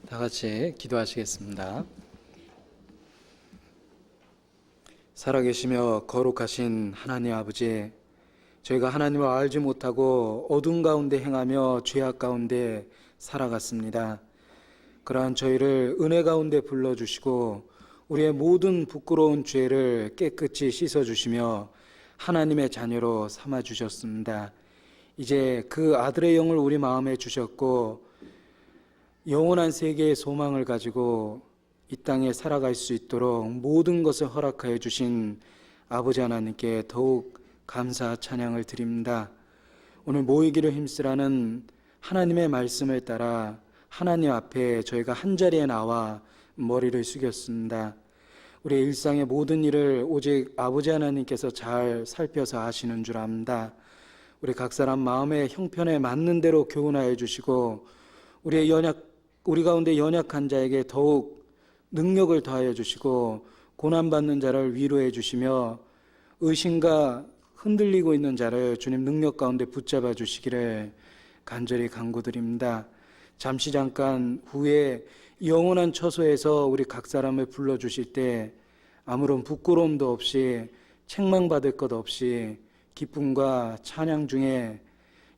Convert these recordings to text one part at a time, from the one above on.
다 같이 기도하시겠습니다. 살아계시며 거룩하신 하나님 아버지, 저희가 하나님을 알지 못하고 어둠 가운데 행하며 죄악 가운데 살아갔습니다. 그러한 저희를 은혜 가운데 불러주시고 우리의 모든 부끄러운 죄를 깨끗이 씻어주시며 하나님의 자녀로 삼아주셨습니다. 이제 그 아들의 영을 우리 마음에 주셨고 영원한 세계의 소망을 가지고 이 땅에 살아갈 수 있도록 모든 것을 허락하여 주신 아버지 하나님께 더욱 감사 찬양을 드립니다. 오늘 모이기를 힘쓰라는 하나님의 말씀을 따라 하나님 앞에 저희가 한자리에 나와 머리를 숙였습니다. 우리의 일상의 모든 일을 오직 아버지 하나님께서 잘 살펴서 하시는 줄 압니다. 우리 각 사람 마음의 형편에 맞는 대로 교훈하여 주시고 우리 가운데 연약한 자에게 더욱 능력을 더하여 주시고 고난받는 자를 위로해 주시며 의심과 흔들리고 있는 자를 주님 능력 가운데 붙잡아 주시기를 간절히 간구드립니다. 잠깐 후에 영원한 처소에서 우리 각 사람을 불러주실 때 아무런 부끄러움도 없이 책망받을 것 없이 기쁨과 찬양 중에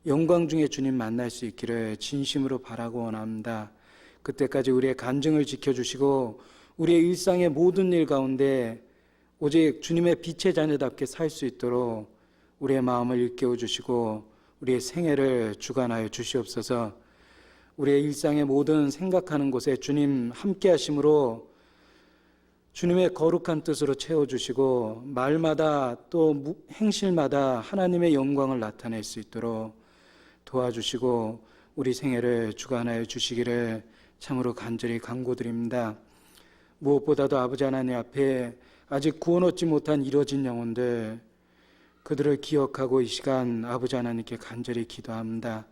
영광 중에 주님 만날 수 있기를 진심으로 바라고 원합니다. 그때까지 우리의 간증을 지켜주시고 우리의 일상의 모든 일 가운데 오직 주님의 빛의 자녀답게 살 수 있도록 우리의 마음을 일깨워 주시고 우리의 생애를 주관하여 주시옵소서. 우리의 일상의 모든 생각하는 곳에 주님 함께 하심으로 주님의 거룩한 뜻으로 채워주시고 말마다 또 행실마다 하나님의 영광을 나타낼 수 있도록 도와주시고 우리 생애를 주관하여 주시기를 참으로 간절히 간구드립니다. 무엇보다도 아버지 하나님 앞에 아직 구원 얻지 못한 이뤄진 영혼들, 그들을 기억하고 이 시간 아버지 하나님께 간절히 기도합니다.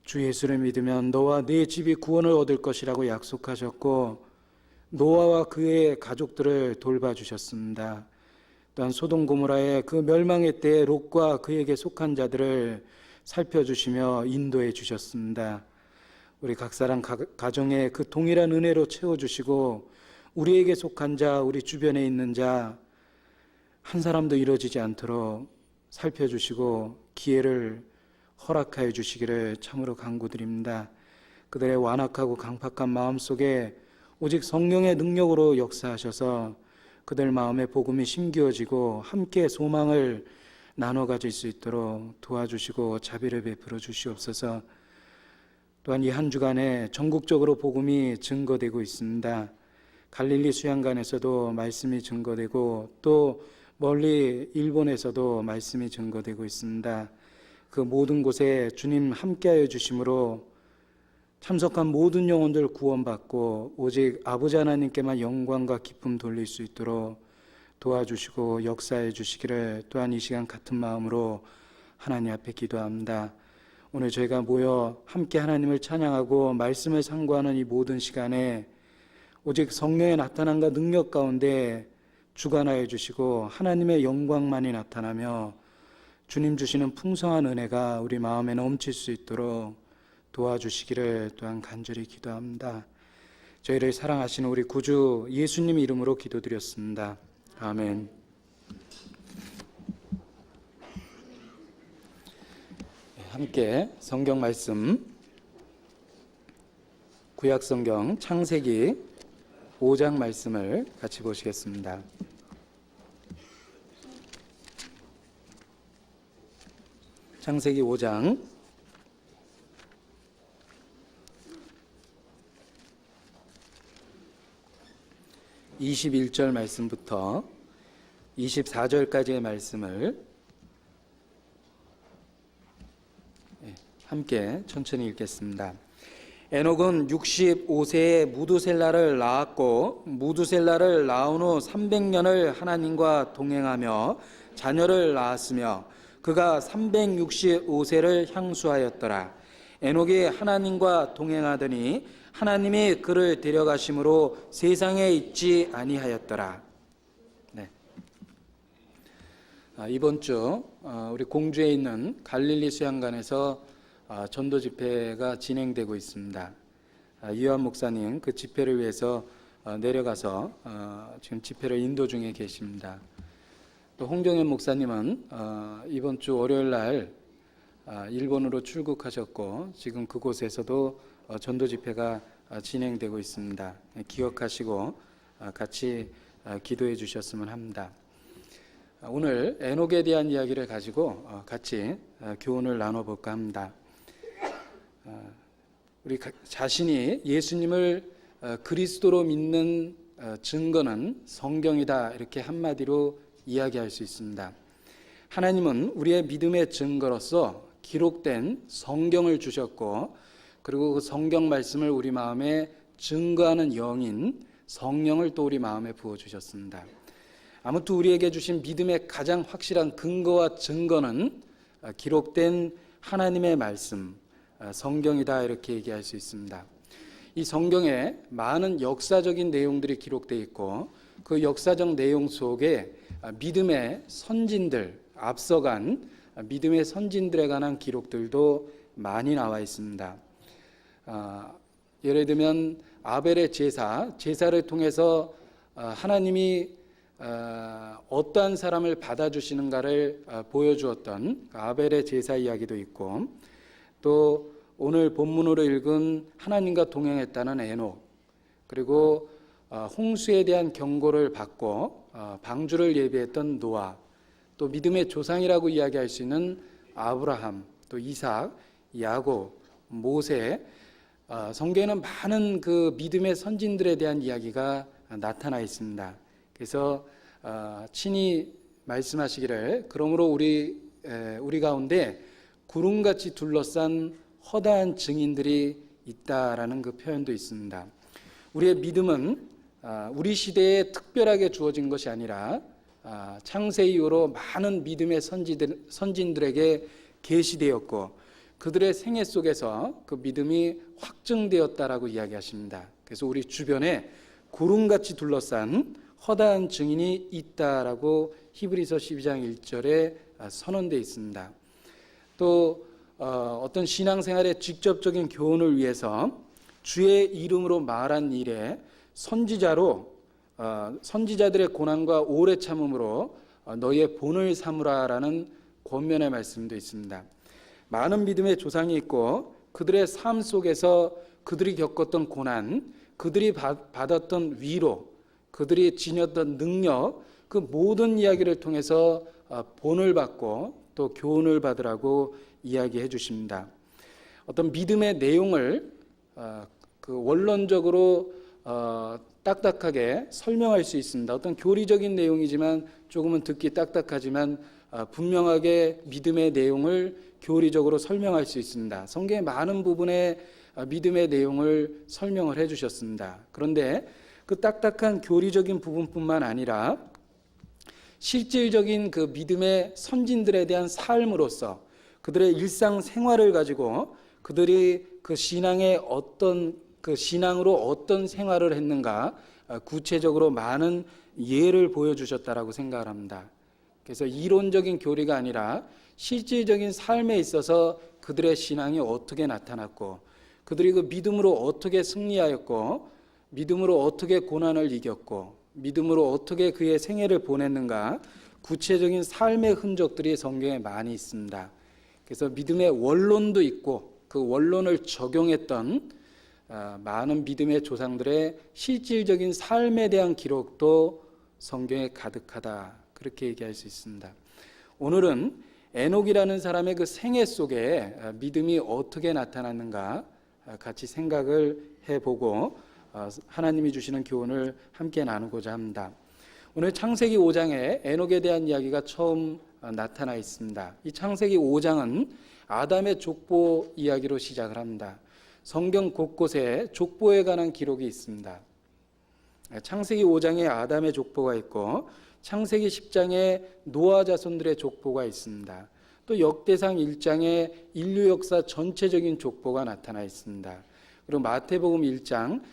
주 예수를 믿으면 너와 네 집이 구원을 얻을 것이라고 약속하셨고 노아와 그의 가족들을 돌봐주셨습니다. 또한 소돔 고모라의 그 멸망의 때에 롯과 그에게 속한 자들을 살펴주시며 인도해 주셨습니다. 우리 각 사람 가정에 그 동일한 은혜로 채워주시고 우리에게 속한 자, 우리 주변에 있는 자 한 사람도 이루어지지 않도록 살펴주시고 기회를 허락하여 주시기를 참으로 간구드립니다. 그들의 완악하고 강팍한 마음속에 오직 성령의 능력으로 역사하셔서 그들 마음에 복음이 심기어지고 함께 소망을 나눠 가질 수 있도록 도와주시고 자비를 베풀어 주시옵소서. 또한 이 한 주간에 전국적으로 복음이 증거되고 있습니다. 갈릴리 수양관에서도 말씀이 증거되고 또 멀리 일본에서도 말씀이 증거되고 있습니다. 그 모든 곳에 주님 함께하여 주심으로 참석한 모든 영혼들 구원받고 오직 아버지 하나님께만 영광과 기쁨 돌릴 수 있도록 도와주시고 역사해 주시기를 또한 이 시간 같은 마음으로 하나님 앞에 기도합니다. 오늘 저희가 모여 함께 하나님을 찬양하고 말씀을 상고하는 이 모든 시간에 오직 성령의 나타남과 능력 가운데 주관하여 주시고 하나님의 영광만이 나타나며 주님 주시는 풍성한 은혜가 우리 마음에 넘칠 수 있도록 도와주시기를 또한 간절히 기도합니다. 저희를 사랑하시는 우리 구주 예수님 이름으로 기도드렸습니다. 아멘. 함께 성경 말씀 구약 성경 창세기 5장 말씀을 같이 보시겠습니다. 창세기 5장 21절 말씀부터 24절까지의 말씀을 함께 천천히 읽겠습니다. 에녹은 65세에 무두셀라를 낳았고 무두셀라를 낳은 후 300년을 하나님과 동행하며 자녀를 낳았으며 그가 365세를 향수하였더라. 에녹이 하나님과 동행하더니 하나님이 그를 데려가심으로 세상에 있지 아니하였더라. 네. 이번 주 우리 공주에 있는 갈릴리 수양관에서 전도 집회가 진행되고 있습니다. 유한 목사님 그 집회를 위해서 내려가서 지금 집회를 인도 중에 계십니다. 또 홍정현 목사님은 이번 주 월요일 날 일본으로 출국하셨고 지금 그곳에서도 전도 집회가 진행되고 있습니다. 기억하시고 같이 기도해 주셨으면 합니다. 오늘 에녹에 대한 이야기를 가지고 같이 교훈을 나눠볼까 합니다. 우리 자신이 예수님을 그리스도로 믿는 증거는 성경이다, 이렇게 한마디로 이야기할 수 있습니다. 하나님은 우리의 믿음의 증거로서 기록된 성경을 주셨고, 그리고 그 성경 말씀을 우리 마음에 증거하는 영인 성령을 또 우리 마음에 부어주셨습니다. 아무튼 우리에게 주신 믿음의 가장 확실한 근거와 증거는 기록된 하나님의 말씀, 성경이다, 이렇게 얘기할 수 있습니다. 이 성경에 많은 역사적인 내용들이 기록되어 있고, 그 역사적 내용 속에 믿음의 선진들, 앞서간 믿음의 선진들에 관한 기록들도 많이 나와 있습니다. 예를 들면 아벨의 제사를 통해서 하나님이 어떠한 사람을 받아주시는가를 보여주었던 아벨의 제사 이야기도 있고, 또 오늘 본문으로 읽은 하나님과 동행했다는 에녹, 그리고 홍수에 대한 경고를 받고 방주를 예비했던 노아, 또 믿음의 조상이라고 이야기할 수 있는 아브라함, 또 이삭, 야곱, 모세, 성경에는 많은 그 믿음의 선진들에 대한 이야기가 나타나 있습니다. 그래서 친히 말씀하시기를, 그러므로 우리 가운데 구름같이 둘러싼 허다한 증인들이 있다라는 그 표현도 있습니다. 우리의 믿음은 우리 시대에 특별하게 주어진 것이 아니라 창세 이후로 많은 믿음의 선진들에게 계시되었고, 그들의 생애 속에서 그 믿음이 확증되었다라고 이야기하십니다. 그래서 우리 주변에 구름같이 둘러싼 허다한 증인이 있다라고 히브리서 12장 1절에 선언되어 있습니다. 또 어떤 신앙생활의 직접적인 교훈을 위해서 주의 이름으로 말한 일에 선지자들의 고난과 오래 참음으로 너희의 본을 삼으라라는 권면의 말씀도 있습니다. 많은 믿음의 조상이 있고, 그들의 삶 속에서 그들이 겪었던 고난, 그들이 받았던 위로, 그들이 지녔던 능력, 그 모든 이야기를 통해서 본을 받고 또 교훈을 받으라고 이야기해 주십니다. 어떤 믿음의 내용을 그 원론적으로 딱딱하게 설명할 수 있습니다. 어떤 교리적인 내용이지만 조금은 듣기 딱딱하지만 분명하게 믿음의 내용을 교리적으로 설명할 수 있습니다. 성경의 많은 부분에 믿음의 내용을 설명을 해 주셨습니다. 그런데 그 딱딱한 교리적인 부분뿐만 아니라 실질적인 그 믿음의 선진들에 대한 삶으로서 그들의 일상 생활을 가지고 그들이 그 신앙으로 어떤 생활을 했는가 구체적으로 많은 예를 보여주셨다라고 생각을 합니다. 그래서 이론적인 교리가 아니라 실질적인 삶에 있어서 그들의 신앙이 어떻게 나타났고, 그들이 그 믿음으로 어떻게 승리하였고, 믿음으로 어떻게 고난을 이겼고, 믿음으로 어떻게 그의 생애를 보냈는가, 구체적인 삶의 흔적들이 성경에 많이 있습니다. 그래서 믿음의 원론도 있고, 그 원론을 적용했던 많은 믿음의 조상들의 실질적인 삶에 대한 기록도 성경에 가득하다, 그렇게 얘기할 수 있습니다. 오늘은 에녹이라는 사람의 그 생애 속에 믿음이 어떻게 나타났는가 같이 생각을 해보고 하나님이 주시는 교훈을 함께 나누고자 합니다. 오늘 창세기 5장에 에녹에 대한 이야기가 처음 나타나 있습니다. 이 창세기 5장은 아담의 족보 이야기로 시작을 합니다. 성경 곳곳에 족보에 관한 기록이 있습니다. 창세기 5장에 아담의 족보가 있고, 창세기 10장에 노아 자손들의 족보가 있습니다. 또 역대상 1장에 인류 역사 전체적인 족보가 나타나 있습니다. 그리고 마태복음 1장,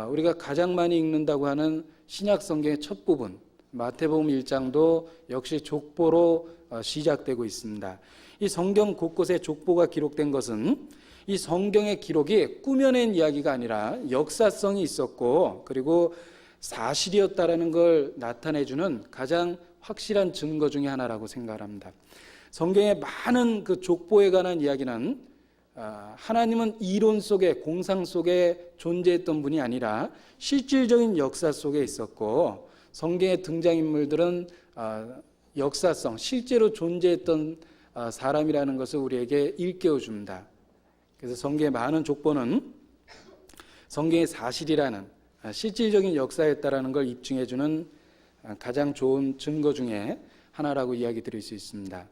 우리가 가장 많이 읽는다고 하는 신약 성경의 첫 부분, 마태복음 1장도 역시 족보로 시작되고 있습니다. 이 성경 곳곳에 족보가 기록된 것은 이 성경의 기록이 꾸며낸 이야기가 아니라 역사성이 있었고 그리고 사실이었다라는 걸 나타내주는 가장 확실한 증거 중에 하나라고 생각합니다. 성경의 많은 그 족보에 관한 이야기는 하나님은 이론 속에 공상 속에 존재했던 분이 아니라 실질적인 역사 속에 있었고 성경의 등장인물들은 역사성, 실제로 존재했던 사람이라는 것을 우리에게 일깨워 줍니다. 그래서 성경의 많은 족보는 성경의 사실이라는 실질적인 역사였다라는 걸 입증해 주는 가장 좋은 증거 중에 하나라고 이야기 드릴 수 있습니다.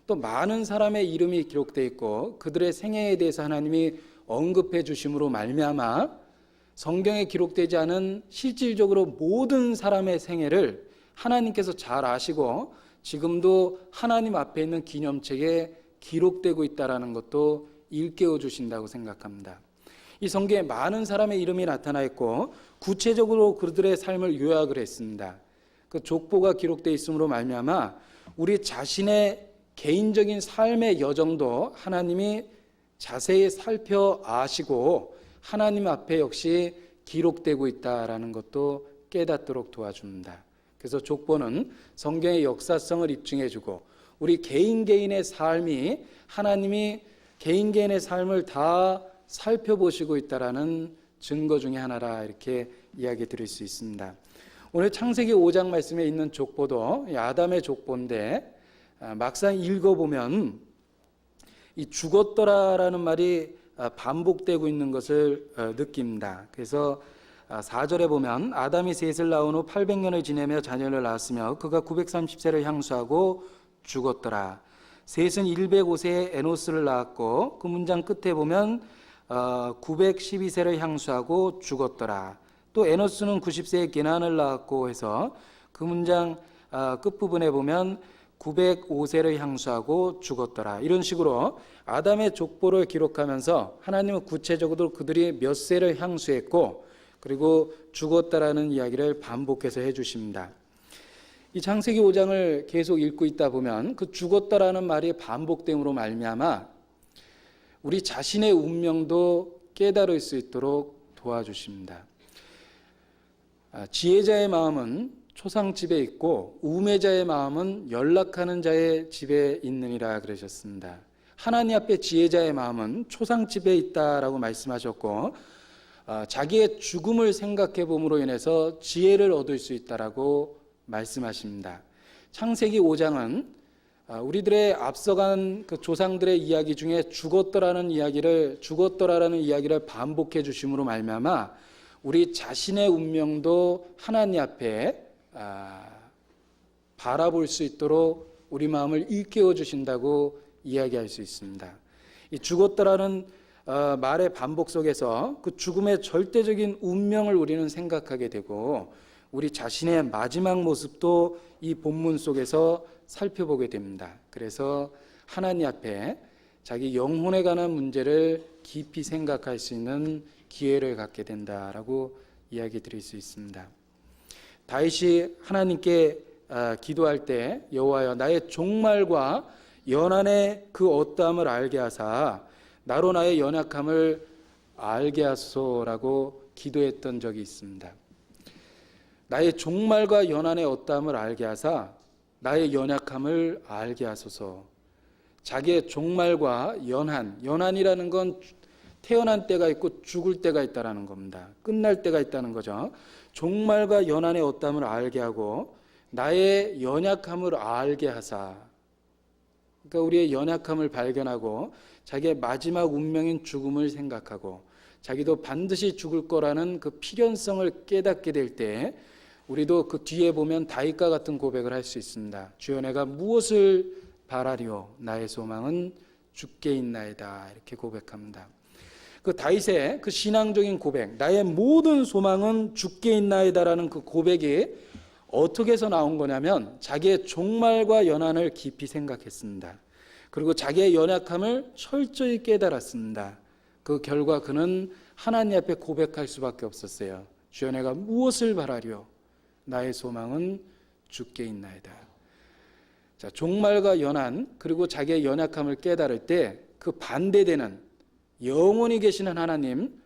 또 많은 사람의 이름이 기록되어 있고 그들의 생애에 대해서 하나님이 언급해 주심으로 말미암아 성경에 기록되지 않은 실질적으로 모든 사람의 생애를 하나님께서 잘 아시고 지금도 하나님 앞에 있는 기념책에 기록되고 있다는 것도 일깨워 주신다고 생각합니다. 이 성경에 많은 사람의 이름이 나타나 있고 구체적으로 그들의 삶을 요약을 했습니다. 그 족보가 기록되어 있음으로 말미암아 우리 자신의 개인적인 삶의 여정도 하나님이 자세히 살펴 아시고 하나님 앞에 역시 기록되고 있다라는 것도 깨닫도록 도와줍니다. 그래서 족보는 성경의 역사성을 입증해주고 우리 개인의 삶이 하나님이 개인의 삶을 다 살펴보시고 있다라는 증거 중에 하나라 이렇게 이야기 드릴 수 있습니다. 오늘 창세기 5장 말씀에 있는 족보도 아담의 족보인데 막상 읽어보면 이 죽었더라라는 말이 반복되고 있는 것을 느낍니다. 그래서 4절에 보면 아담이 셋을 낳은 후 800년을 지내며 자녀를 낳았으며 그가 930세를 향수하고 죽었더라. 셋은 105세에 에노스를 낳았고 그 문장 끝에 보면 912세를 향수하고 죽었더라. 또 에노스는 90세에 게난을 낳았고 해서 그 문장 끝부분에 보면 905세를 향수하고 죽었더라. 이런 식으로 아담의 족보를 기록하면서 하나님은 구체적으로 그들이 몇 세를 향수했고 그리고 죽었다라는 이야기를 반복해서 해주십니다. 이 창세기 5장을 계속 읽고 있다 보면 그 죽었다라는 말이 반복됨으로 말미암아 우리 자신의 운명도 깨달을 수 있도록 도와주십니다. 지혜자의 마음은 초상집에 있고 우매자의 마음은 연락하는 자의 집에 있느니라 그러셨습니다. 하나님 앞에 지혜자의 마음은 초상집에 있다라고 말씀하셨고 자기의 죽음을 생각해 봄으로 인해서 지혜를 얻을 수 있다라고 말씀하십니다. 창세기 5장은 우리들의 앞서간 그 조상들의 이야기 중에 죽었더라라는 이야기를 반복해 주심으로 말미암아 우리 자신의 운명도 하나님 앞에 바라볼 수 있도록 우리 마음을 일깨워 주신다고 이야기할 수 있습니다. 이 죽었더라는 말의 반복 속에서 그 죽음의 절대적인 운명을 우리는 생각하게 되고 우리 자신의 마지막 모습도 이 본문 속에서 살펴보게 됩니다. 그래서 하나님 앞에 자기 영혼에 관한 문제를 깊이 생각할 수 있는 기회를 갖게 된다라고 이야기 드릴 수 있습니다. 다윗이 하나님께 기도할 때 여호와여 나의 종말과 연한의 그 어떠함을 알게 하사 나로 나의 연약함을 알게 하소서라고 기도했던 적이 있습니다. 나의 종말과 연한의 어떠함을 알게 하사 나의 연약함을 알게 하소서. 자기의 종말과 연한이라는 건 태어난 때가 있고 죽을 때가 있다는 겁니다. 끝날 때가 있다는 거죠. 종말과 연한의 어떠함을 알게 하고 나의 연약함을 알게 하사. 그러니까 우리의 연약함을 발견하고 자기의 마지막 운명인 죽음을 생각하고 자기도 반드시 죽을 거라는 그 필연성을 깨닫게 될 때 우리도 그 뒤에 보면 다윗과 같은 고백을 할 수 있습니다. 주여 내가 무엇을 바라리오 나의 소망은 주께 있나이다 이렇게 고백합니다. 그 다윗의 그 신앙적인 고백 나의 모든 소망은 주께 있나이다라는 그 고백이 어떻게 해서 나온 거냐면 자기의 종말과 연한을 깊이 생각했습니다. 그리고 자기의 연약함을 철저히 깨달았습니다. 그 결과 그는 하나님 앞에 고백할 수밖에 없었어요. 주여 내가 무엇을 바라리오 나의 소망은 주께 있나이다. 자, 종말과 연한 그리고 자기의 연약함을 깨달을 때 그 반대되는 영원히 계시는 하나님,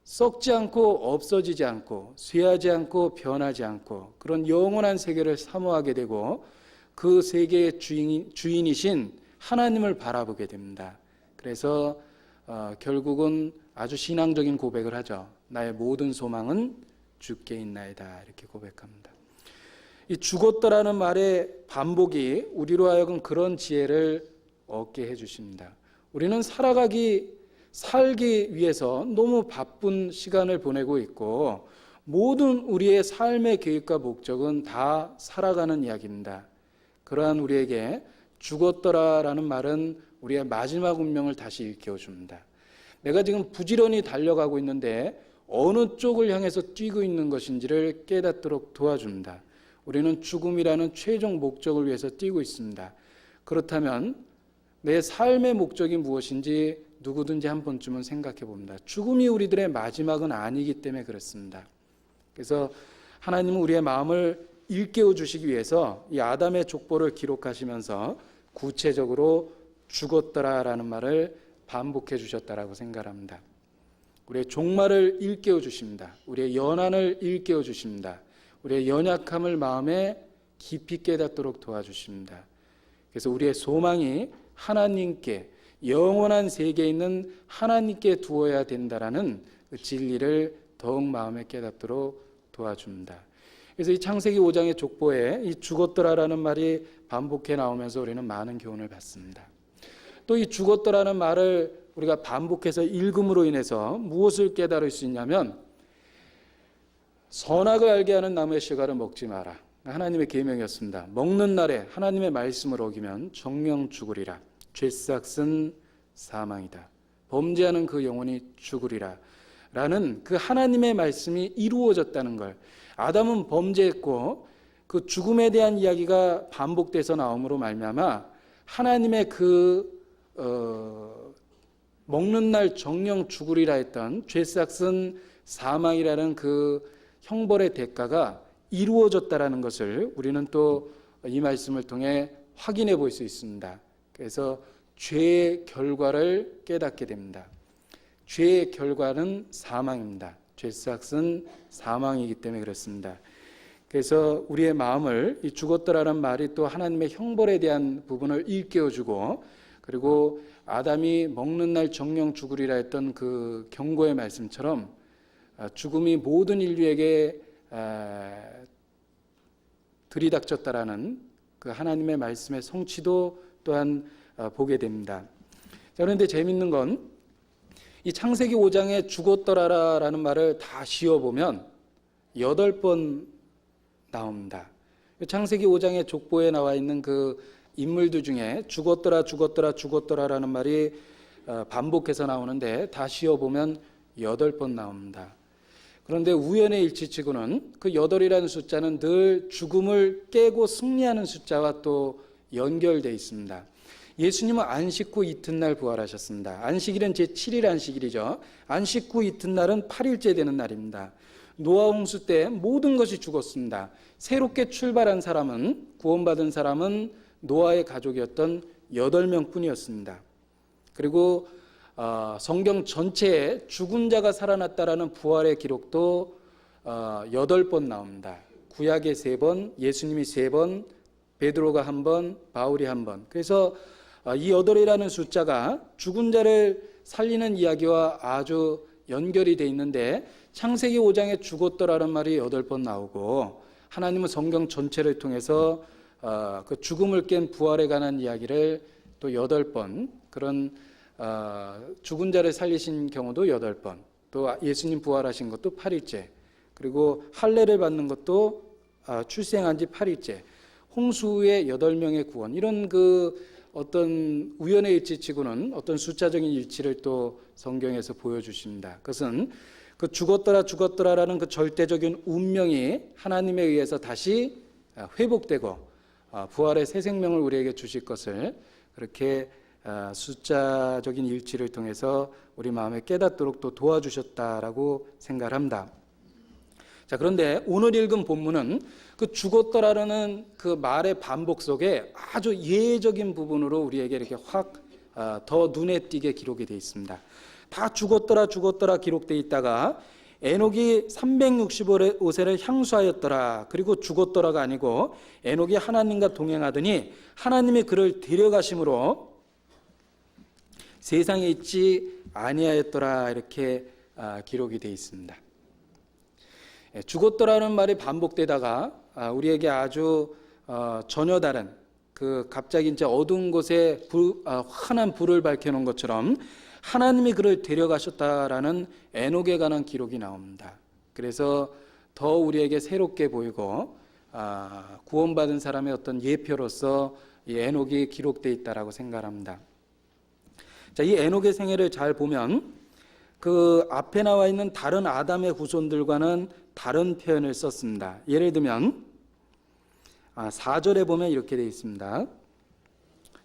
썩지 않고 없어지지 않고 쇠하지 않고 변하지 않고 그런 영원한 세계를 사모하게 되고 그 세계의 주인이신 하나님을 바라보게 됩니다. 그래서 결국은 아주 신앙적인 고백을 하죠. 나의 모든 소망은 주께 있나이다, 이렇게 고백합니다. 이 죽었더라는 말의 반복이 우리로 하여금 그런 지혜를 얻게 해주십니다. 우리는 살기 위해서 너무 바쁜 시간을 보내고 있고 모든 우리의 삶의 계획과 목적은 다 살아가는 이야기입니다. 그러한 우리에게 죽었더라라는 말은 우리의 마지막 운명을 다시 일깨워줍니다. 내가 지금 부지런히 달려가고 있는데 어느 쪽을 향해서 뛰고 있는 것인지를 깨닫도록 도와줍니다. 우리는 죽음이라는 최종 목적을 위해서 뛰고 있습니다. 그렇다면 내 삶의 목적이 무엇인지 누구든지 한 번쯤은 생각해 봅니다. 죽음이 우리들의 마지막은 아니기 때문에 그렇습니다. 그래서 하나님은 우리의 마음을 일깨워 주시기 위해서 이 아담의 족보를 기록하시면서 구체적으로 죽었더라라는 말을 반복해 주셨다라고 생각합니다. 우리의 종말을 일깨워 주십니다. 우리의 연한을 일깨워 주십니다. 우리의 연약함을 마음에 깊이 깨닫도록 도와주십니다. 그래서 우리의 소망이 하나님께, 영원한 세계에 있는 하나님께 두어야 된다라는 그 진리를 더욱 마음에 깨닫도록 도와줍니다. 그래서 이 창세기 5장의 족보에 이 죽었더라라는 말이 반복해 나오면서 우리는 많은 교훈을 받습니다. 또 이 죽었더라는 말을 우리가 반복해서 읽음으로 인해서 무엇을 깨달을 수 있냐면, 선악을 알게 하는 나무의 실과를 먹지 마라. 하나님의 계명이었습니다. 먹는 날에 하나님의 말씀을 어기면 정령 죽으리라. 죄싹은 사망이다. 범죄하는 그 영혼이 죽으리라. 라는 그 하나님의 말씀이 이루어졌다는 걸, 아담은 범죄했고 그 죽음에 대한 이야기가 반복돼서 나옴으로 말미암아 하나님의 먹는 날 정령 죽으리라 했던 죄싹은 사망이라는 그 형벌의 대가가 이루어졌다라는 것을 우리는 또 이 말씀을 통해 확인해 볼 수 있습니다. 그래서 죄의 결과를 깨닫게 됩니다. 죄의 결과는 사망입니다. 죄싹은 사망이기 때문에 그렇습니다. 그래서 우리의 마음을 이 죽었더라는 말이 또 하나님의 형벌에 대한 부분을 일깨워주고, 그리고 아담이 먹는 날 정령 죽으리라 했던 그 경고의 말씀처럼 죽음이 모든 인류에게 들이닥쳤다라는 그 하나님의 말씀의 성취도 또한 보게 됩니다. 자, 그런데 재밌는 건 이 창세기 5장에 죽었더라라는 말을 다 지어보면 8번 나옵니다. 창세기 5장의 족보에 나와 있는 그 인물들 중에 죽었더라라는 말이 반복해서 나오는데 다 지어보면 8번 나옵니다. 그런데 우연의 일치치고는 그 8이라는 숫자는 늘 죽음을 깨고 승리하는 숫자와 또 연결되어 있습니다. 예수님은 안식 후 이튿날 부활하셨습니다. 안식일은 제7일 안식일이죠. 안식 후 이튿날은 8일째 되는 날입니다. 노아 홍수 때 모든 것이 죽었습니다. 새롭게 출발한 사람은, 구원받은 사람은 노아의 가족이었던 8명 뿐이었습니다. 그리고 성경 전체에 죽은 자가 살아났다라는 부활의 기록도 8번 나옵니다. 구약에 3번, 예수님이 3번, 베드로가 1번, 바울이 1번. 그래서 이 8이라는 숫자가 죽은 자를 살리는 이야기와 아주 연결이 돼 있는데, 창세기 5장에 죽었더라는 말이 8번 나오고, 하나님은 성경 전체를 통해서 그 죽음을 깬 부활에 관한 이야기를 또 8번, 그런 죽은 자를 살리신 경우도 8번, 또 예수님 부활하신 것도 8일째, 그리고 할례를 받는 것도 출생한 지 8일째, 홍수 후에 8명의 구원, 이런 그 어떤 우연의 일치치고는 어떤 숫자적인 일치를 또 성경에서 보여주십니다. 그것은 그 죽었더라라는 그 절대적인 운명이 하나님에 의해서 다시 회복되고 부활의 새 생명을 우리에게 주실 것을 그렇게 숫자적인 일치를 통해서 우리 마음에 깨닫도록 또 도와주셨다라고 생각을 합니다. 자, 그런데 오늘 읽은 본문은 그 죽었더라라는 그 말의 반복 속에 아주 예외적인 부분으로 우리에게 이렇게 확 더 눈에 띄게 기록이 되어 있습니다. 다 죽었더라 기록되어 있다가 에녹이 365세를 향수하였더라. 그리고 죽었더라가 아니고 에녹이 하나님과 동행하더니 하나님이 그를 데려가심으로 세상에 있지 아니하였더라. 이렇게 기록이 되어 있습니다. 죽었더라는 말이 반복되다가 우리에게 아주 전혀 다른 갑자기 이제 어두운 곳에 환한 불을 밝혀놓은 것처럼 하나님이 그를 데려가셨다라는 에녹에 관한 기록이 나옵니다. 그래서 더 우리에게 새롭게 보이고 구원받은 사람의 어떤 예표로서 이 에녹이 기록되어 있다라고 생각합니다. 자, 이 에녹의 생애를 잘 보면 그 앞에 나와 있는 다른 아담의 후손들과는 다른 표현을 썼습니다. 예를 들면 4절에 보면 이렇게 되어 있습니다.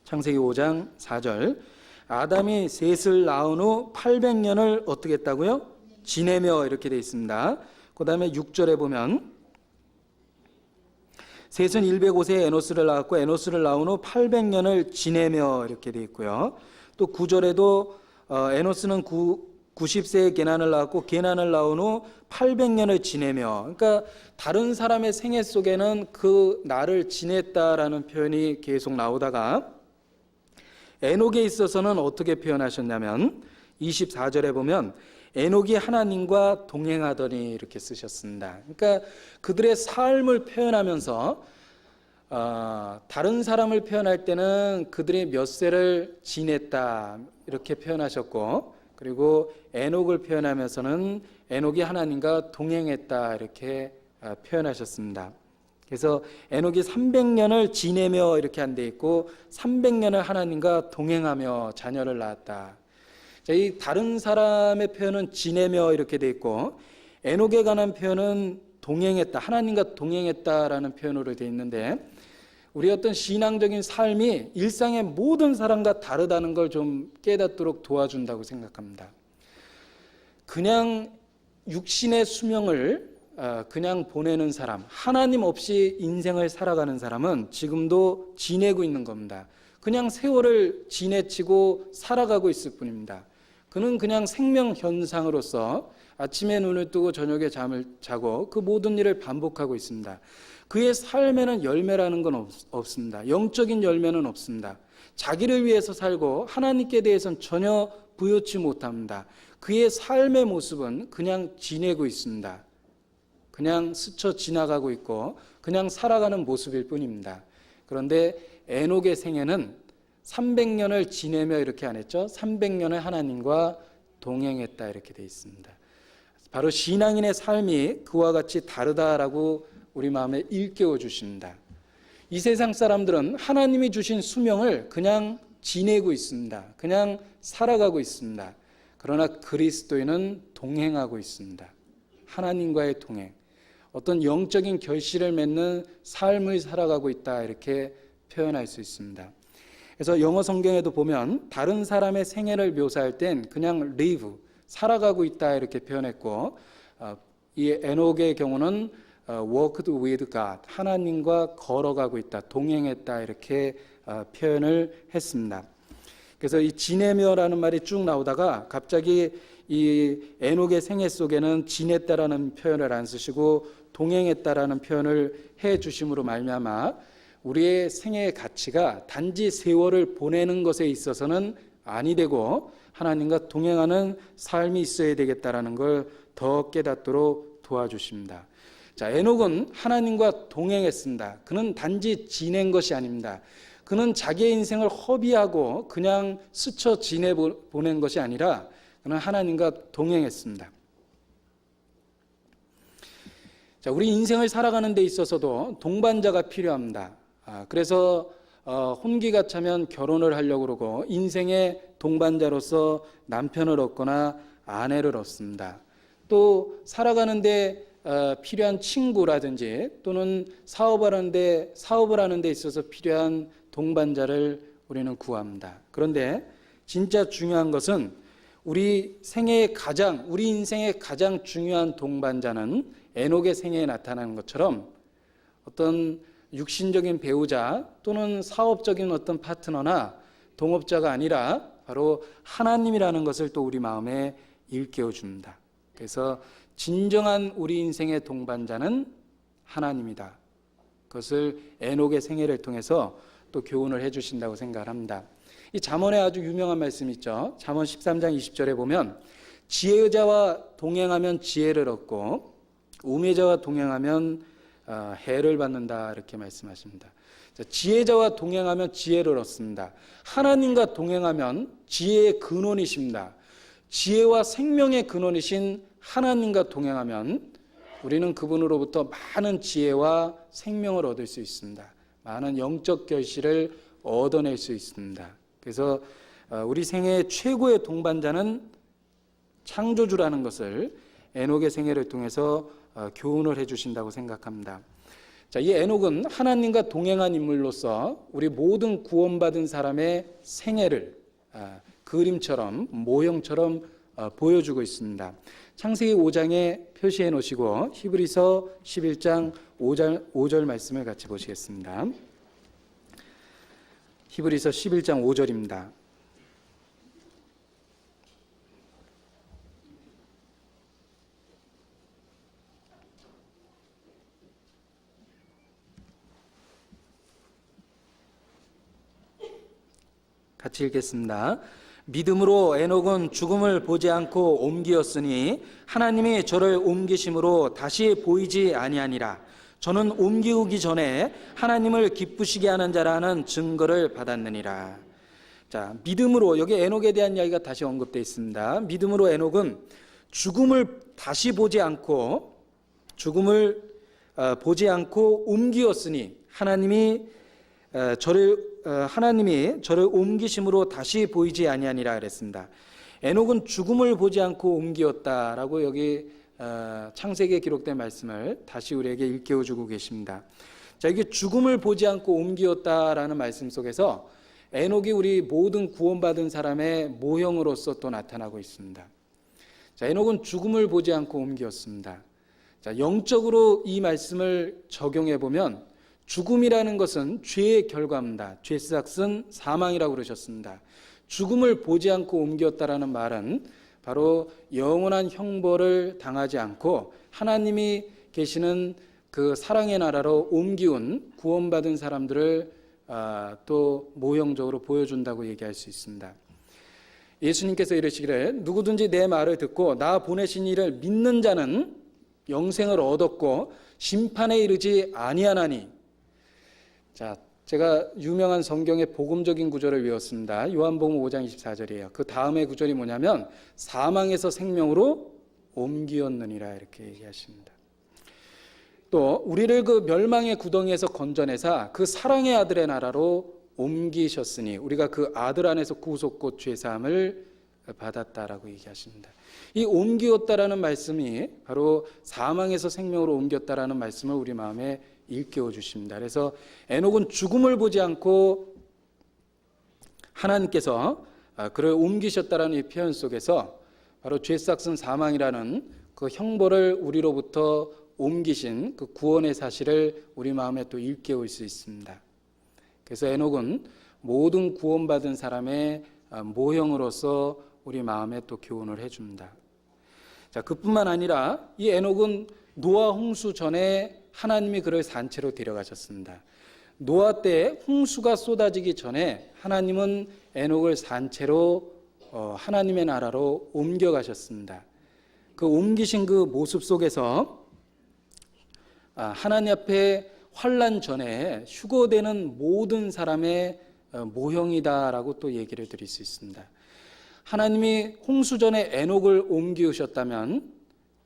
창세기 5장 4절 아담이 셋을 낳은 후 800년을 어떻게 했다고요? 지내며 이렇게 되어 있습니다. 그 다음에 6절에 보면 셋은 105세에 에노스를 낳았고 에노스를 낳은 후 800년을 지내며 이렇게 되어 있고요. 또 9절에도 에노스는 90세에 게난을 낳았고 게난을 낳은 후 800년을 지내며, 그러니까 다른 사람의 생애 속에는 그 날을 지냈다라는 표현이 계속 나오다가 에녹에 있어서는 어떻게 표현하셨냐면 24절에 보면 에녹이 하나님과 동행하더니 이렇게 쓰셨습니다. 그러니까 그들의 삶을 표현하면서 다른 사람을 표현할 때는 그들이 몇 세를 지냈다 이렇게 표현하셨고, 그리고 에녹을 표현하면서는 에녹이 하나님과 동행했다 이렇게 표현하셨습니다. 그래서 에녹이 300년을 지내며 이렇게 안 돼 있고 300년을 하나님과 동행하며 자녀를 낳았다. 자, 이 다른 사람의 표현은 지내며 이렇게 돼 있고 에녹에 관한 표현은 동행했다, 하나님과 동행했다라는 표현으로 돼 있는데, 우리 어떤 신앙적인 삶이 일상의 모든 사람과 다르다는 걸 좀 깨닫도록 도와준다고 생각합니다. 그냥 육신의 수명을 그냥 보내는 사람, 하나님 없이 인생을 살아가는 사람은 지금도 지내고 있는 겁니다. 그냥 세월을 지내치고 살아가고 있을 뿐입니다. 그는 그냥 생명 현상으로서 아침에 눈을 뜨고 저녁에 잠을 자고 그 모든 일을 반복하고 있습니다. 그의 삶에는 열매라는 건 없습니다. 영적인 열매는 없습니다. 자기를 위해서 살고 하나님께 대해서는 전혀 부여치 못합니다. 그의 삶의 모습은 그냥 지내고 있습니다. 그냥 스쳐 지나가고 있고 그냥 살아가는 모습일 뿐입니다. 그런데 에녹의 생애는 300년을 지내며 이렇게 안 했죠. 300년을 하나님과 동행했다 이렇게 되어 있습니다. 바로 신앙인의 삶이 그와 같이 다르다라고 우리 마음에 일깨워 주십니다. 이 세상 사람들은 하나님이 주신 수명을 그냥 지내고 있습니다. 그냥 살아가고 있습니다. 그러나 그리스도인은 동행하고 있습니다. 하나님과의 동행, 어떤 영적인 결실을 맺는 삶을 살아가고 있다 이렇게 표현할 수 있습니다. 그래서 영어 성경에도 보면 다른 사람의 생애를 묘사할 땐 그냥 live, 살아가고 있다 이렇게 표현했고, 이 에녹의 경우는 walked with God, 하나님과 걸어가고 있다, 동행했다 이렇게 표현을 했습니다. 그래서 이 지내며라는 말이 쭉 나오다가 갑자기 이 에녹의 생애 속에는 지냈다라는 표현을 안 쓰시고 동행했다라는 표현을 해 주심으로 말미암아 우리의 생애의 가치가 단지 세월을 보내는 것에 있어서는 아니 되고 하나님과 동행하는 삶이 있어야 되겠다라는 걸 더 깨닫도록 도와주십니다. 자, 에녹은 하나님과 동행했습니다. 그는 단지 지낸 것이 아닙니다. 그는 자기의 인생을 허비하고 그냥 스쳐 지내보낸 것이 아니라 그는 하나님과 동행했습니다. 자, 우리 인생을 살아가는 데 있어서도 동반자가 필요합니다. 그래서 혼기가 차면 결혼을 하려고 그러고 인생의 동반자로서 남편을 얻거나 아내를 얻습니다. 또 살아가는 데 필요한 친구라든지 또는 사업을 하는 데 있어서 필요한 동반자를 우리는 구합니다. 그런데 진짜 중요한 것은 우리 인생의 가장 중요한 동반자는 에녹의 생애에 나타나는 것처럼 어떤 육신적인 배우자 또는 사업적인 어떤 파트너나 동업자가 아니라 바로 하나님이라는 것을 또 우리 마음에 일깨워 줍니다. 그래서 진정한 우리 인생의 동반자는 하나님이다. 그것을 에녹의 생애를 통해서 또 교훈을 해주신다고 생각합니다. 이 잠언에 아주 유명한 말씀 있죠. 잠언 13장 20절에 보면 지혜자와 동행하면 지혜를 얻고 우매자와 동행하면 해를 받는다, 이렇게 말씀하십니다. 지혜자와 동행하면 지혜를 얻습니다. 하나님과 동행하면 지혜의 근원이십니다. 지혜와 생명의 근원이신 하나님과 동행하면 우리는 그분으로부터 많은 지혜와 생명을 얻을 수 있습니다. 많은 영적 결실을 얻어낼 수 있습니다. 그래서 우리 생애의 최고의 동반자는 창조주라는 것을 에녹의 생애를 통해서 교훈을 해주신다고 생각합니다. 자, 이 에녹은 하나님과 동행한 인물로서 우리 모든 구원받은 사람의 생애를 그림처럼, 모형처럼 보여주고 있습니다. 창세기 5장에 표시해 놓으시고 히브리서 11장 5절 말씀을 같이 보시겠습니다. 히브리서 11장 5절입니다. 같이 읽겠습니다. 믿음으로 에녹은 죽음을 보지 않고 옮기었으니 하나님이 저를 옮기심으로 다시 보이지 아니하니라. 저는 옮기우기 전에 하나님을 기쁘시게 하는 자라는 증거를 받았느니라. 자, 믿음으로, 여기 에녹에 대한 이야기가 다시 언급되어 있습니다. 믿음으로 에녹은 죽음을 다시 보지 않고 옮기었으니 하나님이 저를 옮기심으로 다시 보이지 아니하니라 그랬습니다. 에녹은 죽음을 보지 않고 옮기었다라고 여기 창세기에 기록된 말씀을 다시 우리에게 일깨워주고 계십니다. 자, 이게 죽음을 보지 않고 옮기었다라는 말씀 속에서 에녹이 우리 모든 구원받은 사람의 모형으로서 또 나타나고 있습니다. 자, 에녹은 죽음을 보지 않고 옮기었습니다. 자, 영적으로 이 말씀을 적용해 보면 죽음이라는 것은 죄의 결과입니다. 죄 삭은 사망이라고 그러셨습니다. 죽음을 보지 않고 옮겼다라는 말은 바로 영원한 형벌을 당하지 않고 하나님이 계시는 그 사랑의 나라로 옮기운 구원받은 사람들을 또 모형적으로 보여준다고 얘기할 수 있습니다. 예수님께서 이르시기를 누구든지 내 말을 듣고 나 보내신 이를 믿는 자는 영생을 얻었고 심판에 이르지 아니하나니. 자, 제가 유명한 성경의 복음적인 구절을 외웠습니다. 요한복음 5장 24절이에요. 그 다음의 구절이 뭐냐면 사망에서 생명으로 옮기었느니라, 이렇게 얘기하십니다. 또 우리를 그 멸망의 구덩이에서 건져내사 그 사랑의 아들의 나라로 옮기셨으니 우리가 그 아들 안에서 구속곧 죄사함을 받았다라고 얘기하십니다. 이 옮기었다라는 말씀이 바로 사망에서 생명으로 옮겼다라는 말씀을 우리 마음에 일깨워 주십니다. 그래서 에녹은 죽음을 보지 않고 하나님께서 그를 옮기셨다라는 이 표현 속에서 바로 죄 삭은 사망이라는 그 형벌을 우리로부터 옮기신 그 구원의 사실을 우리 마음에 또 일깨울 수 있습니다. 그래서 에녹은 모든 구원받은 사람의 모형으로서 우리 마음에 또 교훈을 해줍니다. 자, 그뿐만 아니라 이 에녹은 노아 홍수 전에 하나님이 그를 산채로 데려가셨습니다. 노아 때 홍수가 쏟아지기 전에 하나님은 에녹을 산채로 하나님의 나라로 옮겨가셨습니다. 그 옮기신 그 모습 속에서 하나님 앞에 환난 전에 휴거되는 모든 사람의 모형이다라고 또 얘기를 드릴 수 있습니다. 하나님이 홍수 전에 에녹을 옮기우셨다면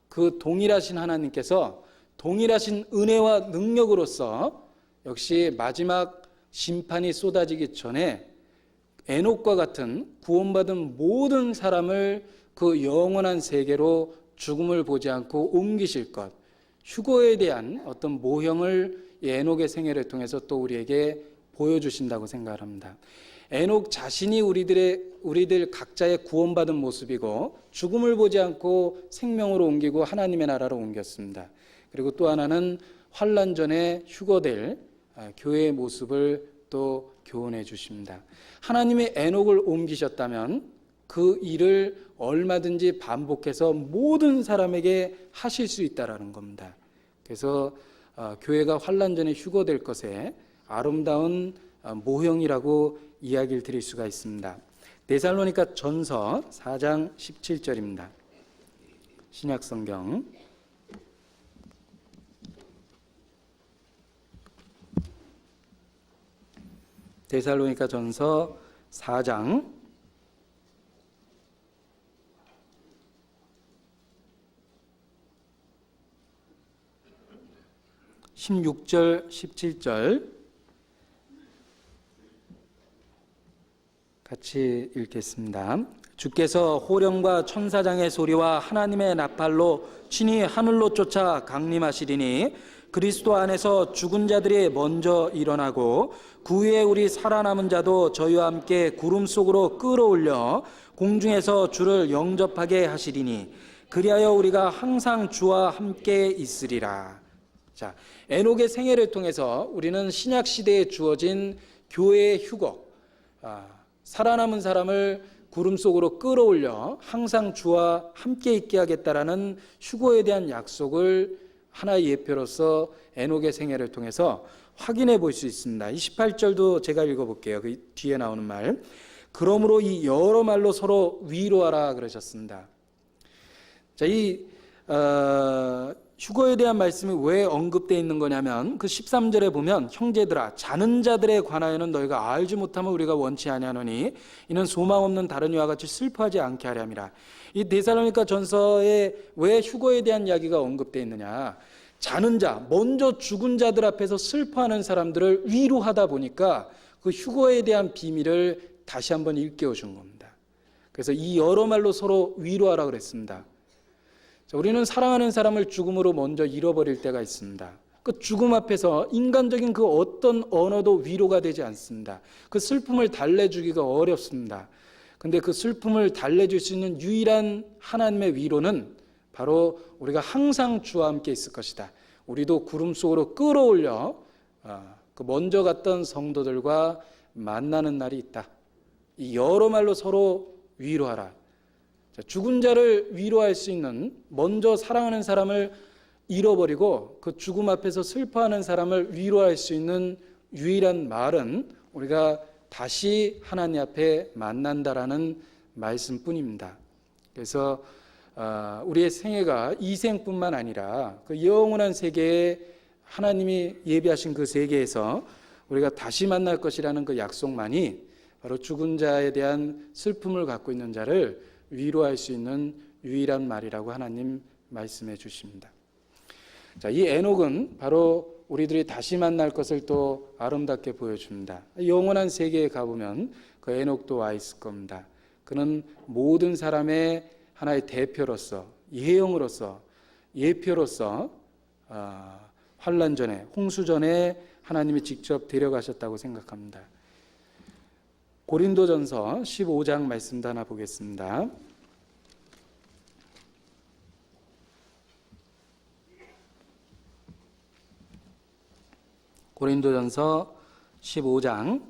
그 동일하신 하나님께서 동일하신 은혜와 능력으로서 역시 마지막 심판이 쏟아지기 전에 에녹과 같은 구원받은 모든 사람을 그 영원한 세계로 죽음을 보지 않고 옮기실 것, 휴거에 대한 어떤 모형을 에녹의 생애를 통해서 또 우리에게 보여주신다고 생각합니다. 에녹 자신이 우리들 각자의 구원받은 모습이고 죽음을 보지 않고 생명으로 옮기고 하나님의 나라로 옮겼습니다. 그리고 또 하나는 환난 전에 휴거될 교회의 모습을 또 교훈해 주십니다. 하나님의 에녹을 옮기셨다면 그 일을 얼마든지 반복해서 모든 사람에게 하실 수 있다라는 겁니다. 그래서 교회가 환난 전에 휴거될 것에 아름다운 모형이라고 이야기를 드릴 수가 있습니다. 데살로니가 전서 4장 17절입니다. 신약성경 데살로니가 전서 4장 16절 17절 같이 읽겠습니다. 주께서 호령과 천사장의 소리와 하나님의 나팔로 친히 하늘로 쫓아 강림하시리니 그리스도 안에서 죽은 자들이 먼저 일어나고 그 후에 우리 살아남은 자도 저희와 함께 구름 속으로 끌어올려 공중에서 주를 영접하게 하시리니 그리하여 우리가 항상 주와 함께 있으리라. 자, 에녹의 생애를 통해서 우리는 신약 시대에 주어진 교회의 휴거, 살아남은 사람을 구름 속으로 끌어올려 항상 주와 함께 있게 하겠다라는 휴거에 대한 약속을 하나의 예표로서 에녹의 생애를 통해서 확인해 볼 수 있습니다. 28절도 제가 읽어볼게요. 그 뒤에 나오는 말. 그러므로 이 여러 말로 서로 위로하라 그러셨습니다. 자, 이 휴거에 대한 말씀이 왜 언급되어 있는 거냐면 그 13절에 보면 형제들아 자는 자들에 관하여는 너희가 알지 못하면 우리가 원치 아니하노니 이는 소망 없는 다른 이와 같이 슬퍼하지 않게 하려 함이라. 이 데살로니가 전서에 왜 휴거에 대한 이야기가 언급되어 있느냐, 자는 자, 먼저 죽은 자들 앞에서 슬퍼하는 사람들을 위로하다 보니까 그 휴거에 대한 비밀을 다시 한번 일깨워 준 겁니다. 그래서 이 여러 말로 서로 위로하라 그랬습니다. 자, 우리는 사랑하는 사람을 죽음으로 먼저 잃어버릴 때가 있습니다. 그 죽음 앞에서 인간적인 그 어떤 언어도 위로가 되지 않습니다. 그 슬픔을 달래주기가 어렵습니다. 근데 그 슬픔을 달래줄 수 있는 유일한 하나님의 위로는 바로 우리가 항상 주와 함께 있을 것이다. 우리도 구름 속으로 끌어올려 그 먼저 갔던 성도들과 만나는 날이 있다. 이 여러 말로 서로 위로하라. 죽은 자를 위로할 수 있는, 먼저 사랑하는 사람을 잃어버리고 그 죽음 앞에서 슬퍼하는 사람을 위로할 수 있는 유일한 말은 우리가 다시 하나님 앞에 만난다라는 말씀뿐입니다. 그래서 우리의 생애가 이 생뿐만 아니라 그 영원한 세계에 하나님이 예비하신 그 세계에서 우리가 다시 만날 것이라는 그 약속만이 바로 죽은 자에 대한 슬픔을 갖고 있는 자를 위로할 수 있는 유일한 말이라고 하나님 말씀해 주십니다. 자, 이 에녹은 바로 우리들이 다시 만날 것을 또 아름답게 보여줍니다. 영원한 세계에 가보면 그 에녹도 와 있을 겁니다. 그는 모든 사람의 하나의 대표로서, 예형으로서, 예표로서 환난 전에, 홍수 전에 하나님이 직접 데려가셨다고 생각합니다. 고린도전서 15장 말씀도 하나 보겠습니다. 고린도전서 15장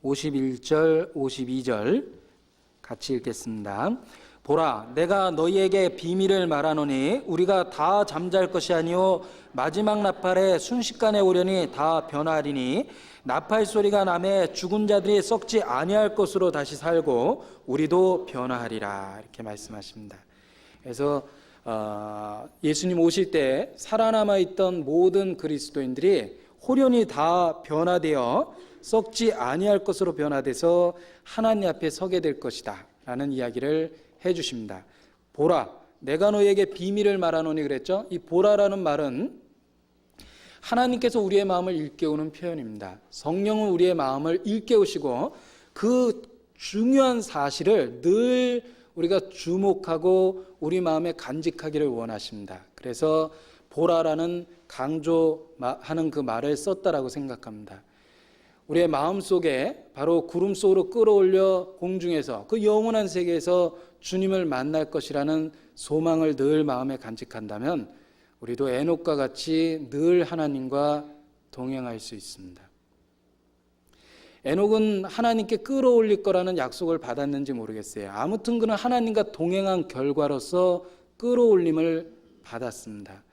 51절 52절 같이 읽겠습니다. 보라, 내가 너희에게 비밀을 말하노니 우리가 다 잠잘 것이 아니요 마지막 나팔에 순식간에 오려니 다 변하리니 나팔 소리가 나매 죽은 자들이 썩지 아니할 것으로 다시 살고 우리도 변화하리라, 이렇게 말씀하십니다. 그래서 예수님 오실 때 살아남아 있던 모든 그리스도인들이 호련히 다 변화되어 썩지 아니할 것으로 변화돼서 하나님 앞에 서게 될 것이다 라는 이야기를 해주십니다. 보라, 내가 너에게 비밀을 말하노니 그랬죠. 이 보라라는 말은 하나님께서 우리의 마음을 일깨우는 표현입니다. 성령은 우리의 마음을 일깨우시고 그 중요한 사실을 늘 우리가 주목하고 우리 마음에 간직하기를 원하십니다. 그래서 보라라는 강조하는 그 말을 썼다라고 생각합니다. 우리의 마음속에 바로 구름 속으로 끌어올려 공중에서 그 영원한 세계에서 주님을 만날 것이라는 소망을 늘 마음에 간직한다면 우리도 에녹과 같이 늘 하나님과 동행할 수 있습니다. 에녹은 하나님께 끌어올릴 거라는 약속을 받았는지 모르겠어요. 아무튼 그는 하나님과 동행한 결과로서 끌어올림을 받았습니다.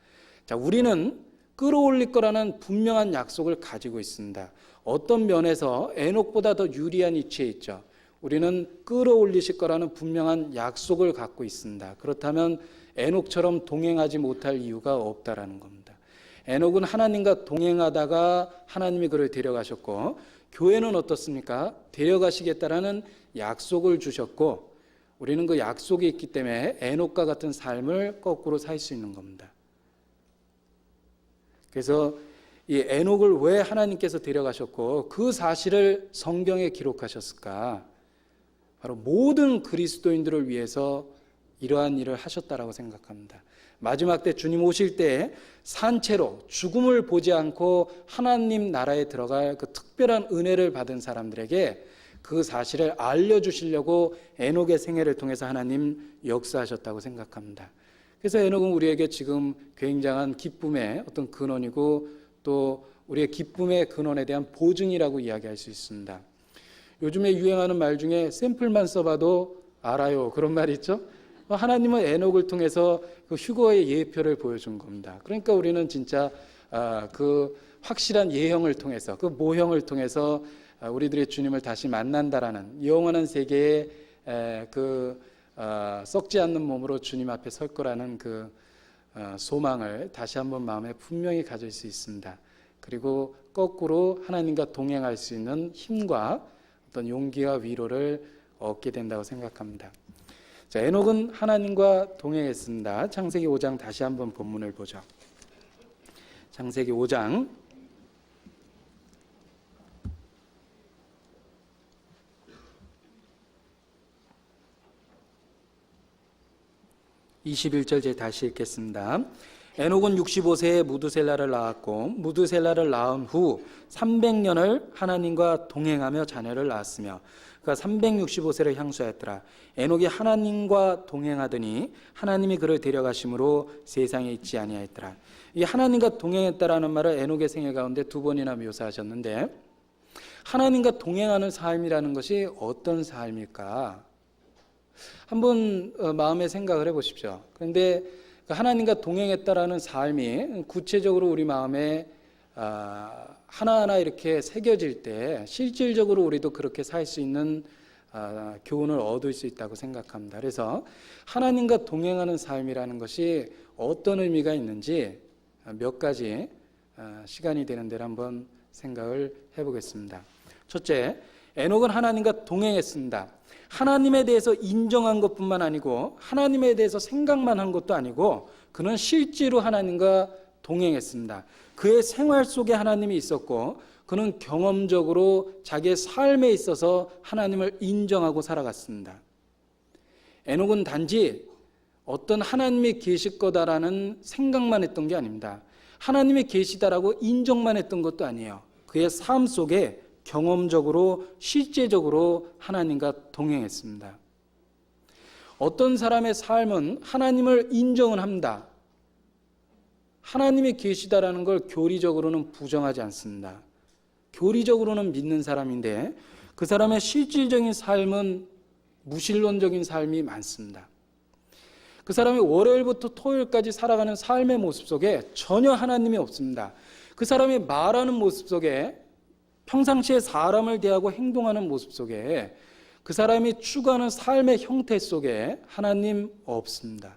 자, 우리는 끌어올릴 거라는 분명한 약속을 가지고 있습니다. 어떤 면에서 에녹보다 더 유리한 위치에 있죠. 우리는 끌어올리실 거라는 분명한 약속을 갖고 있습니다. 그렇다면 에녹처럼 동행하지 못할 이유가 없다라는 겁니다. 에녹은 하나님과 동행하다가 하나님이 그를 데려가셨고, 교회는 어떻습니까? 데려가시겠다라는 약속을 주셨고, 우리는 그 약속이 있기 때문에 에녹과 같은 삶을 거꾸로 살 수 있는 겁니다. 그래서 이 에녹을 왜 하나님께서 데려가셨고 그 사실을 성경에 기록하셨을까? 바로 모든 그리스도인들을 위해서 이러한 일을 하셨다라고 생각합니다. 마지막 때 주님 오실 때 산채로 죽음을 보지 않고 하나님 나라에 들어갈 그 특별한 은혜를 받은 사람들에게 그 사실을 알려주시려고 에녹의 생애를 통해서 하나님 역사하셨다고 생각합니다. 그래서 에녹은 우리에게 지금 굉장한 기쁨의 어떤 근원이고 또 우리의 기쁨의 근원에 대한 보증이라고 이야기할 수 있습니다. 요즘에 유행하는 말 중에 샘플만 써봐도 알아요, 그런 말이 있죠. 하나님은 에녹을 통해서 그 휴거의 예표를 보여준 겁니다. 그러니까 우리는 진짜 그 확실한 예형을 통해서, 그 모형을 통해서 우리들의 주님을 다시 만난다라는 영원한 세계에 썩지 않는 몸으로 주님 앞에 설 거라는 그 소망을 다시 한번 마음에 분명히 가질 수 있습니다. 그리고 거꾸로 하나님과 동행할 수 있는 힘과 어떤 용기와 위로를 얻게 된다고 생각합니다. 자, 에녹은 하나님과 동행했습니다. 창세기 5장 다시 한번 본문을 보죠. 창세기 5장 21절 제가 다시 읽겠습니다. 에녹은 65세에 무드셀라를 낳았고 무드셀라를 낳은 후 300년을 하나님과 동행하며 자녀를 낳았으며 그가 365세를 향수하였더라. 에녹이 하나님과 동행하더니 하나님이 그를 데려가심으로 세상에 있지 아니하였더라. 이 하나님과 동행했다라는 말을 에녹의 생애 가운데 두 번이나 묘사하셨는데, 하나님과 동행하는 삶이라는 것이 어떤 삶일까? 한번 마음에 생각을 해보십시오. 그런데 하나님과 동행했다라는 삶이 구체적으로 우리 마음에 하나하나 이렇게 새겨질 때 실질적으로 우리도 그렇게 살 수 있는 교훈을 얻을 수 있다고 생각합니다. 그래서 하나님과 동행하는 삶이라는 것이 어떤 의미가 있는지 몇 가지 시간이 되는 대로 한번 생각을 해보겠습니다. 첫째, 에녹은 하나님과 동행했습니다. 하나님에 대해서 인정한 것뿐만 아니고 하나님에 대해서 생각만 한 것도 아니고 그는 실제로 하나님과 동행했습니다. 그의 생활 속에 하나님이 있었고 그는 경험적으로 자기의 삶에 있어서 하나님을 인정하고 살아갔습니다. 에녹은 단지 어떤 하나님이 계실 거다라는 생각만 했던 게 아닙니다. 하나님이 계시다라고 인정만 했던 것도 아니에요. 그의 삶 속에 경험적으로 실제적으로 하나님과 동행했습니다. 어떤 사람의 삶은 하나님을 인정은 합니다. 하나님이 계시다라는 걸 교리적으로는 부정하지 않습니다. 교리적으로는 믿는 사람인데 그 사람의 실질적인 삶은 무신론적인 삶이 많습니다. 그 사람이 월요일부터 토요일까지 살아가는 삶의 모습 속에 전혀 하나님이 없습니다. 그 사람이 말하는 모습 속에 평상시에 사람을 대하고 행동하는 모습 속에 그 사람이 추구하는 삶의 형태 속에 하나님 없습니다.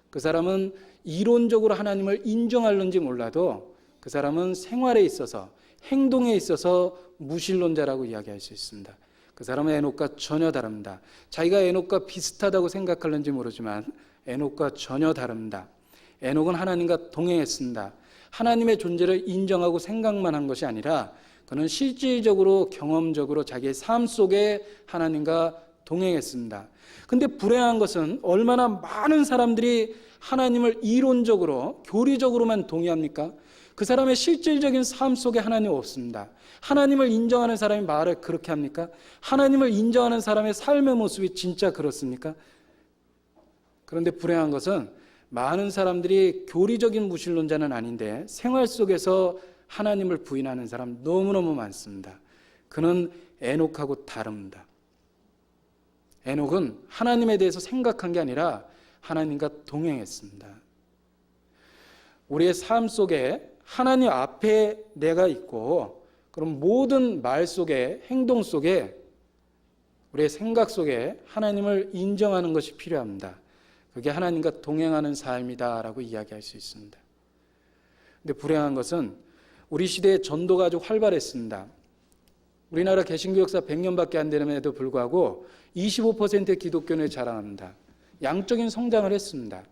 그 사람은 이론적으로 하나님을 인정하는지 몰라도 그 사람은 생활에 있어서 행동에 있어서 무신론자라고 이야기할 수 있습니다. 그 사람은 에녹과 전혀 다릅니다. 자기가 에녹과 비슷하다고 생각하는지 모르지만 에녹과 전혀 다릅니다. 에녹은 하나님과 동행했습니다. 하나님의 존재를 인정하고 생각만 한 것이 아니라 그는 실질적으로 경험적으로 자기의 삶 속에 하나님과 동행했습니다. 근데 불행한 것은 얼마나 많은 사람들이 하나님을 이론적으로 교리적으로만 동의합니까? 그 사람의 실질적인 삶 속에 하나님 없습니다. 하나님을 인정하는 사람이 말을 그렇게 합니까? 하나님을 인정하는 사람의 삶의 모습이 진짜 그렇습니까? 그런데 불행한 것은 많은 사람들이 교리적인 무신론자는 아닌데 생활 속에서 하나님을 부인하는 사람 너무너무 많습니다. 그는 에녹하고 다릅니다. 에녹은 하나님에 대해서 생각한 게 아니라 하나님과 동행했습니다. 우리의 삶 속에 하나님 앞에 내가 있고, 그럼 모든 말 속에, 행동 속에, 우리의 생각 속에 하나님을 인정하는 것이 필요합니다. 그게 하나님과 동행하는 삶이다라고 이야기할 수 있습니다. 근데 불행한 것은 우리 시대의 전도가 아주 활발했습니다. 우리나라 개신교 역사 100년밖에 안 되는데도 불구하고 25%의 기독교를 자랑합니다. 양적인 성장을 했습니다.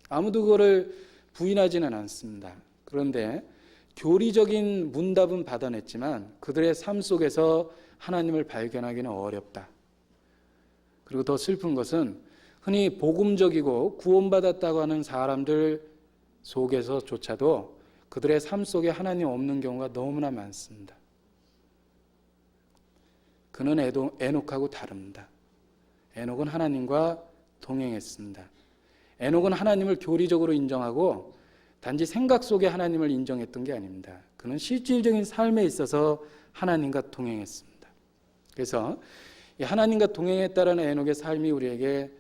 아무도 그거를 부인하지는 않습니다. 그런데 교리적인 문답은 받아냈지만 그들의 삶 속에서 하나님을 발견하기는 어렵다. 그리고 더 슬픈 것은 흔히 복음적이고 구원받았다고 하는 사람들 속에서조차도 그들의 삶 속에 하나님 없는 경우가 너무나 많습니다. 그는 에녹하고 다릅니다. 에녹은 하나님과 동행했습니다. 에녹은 하나님을 교리적으로 인정하고 단지 생각 속에 하나님을 인정했던 게 아닙니다. 그는 실질적인 삶에 있어서 하나님과 동행했습니다. 그래서 이 하나님과 동행했다라는 에녹의 삶이 우리에게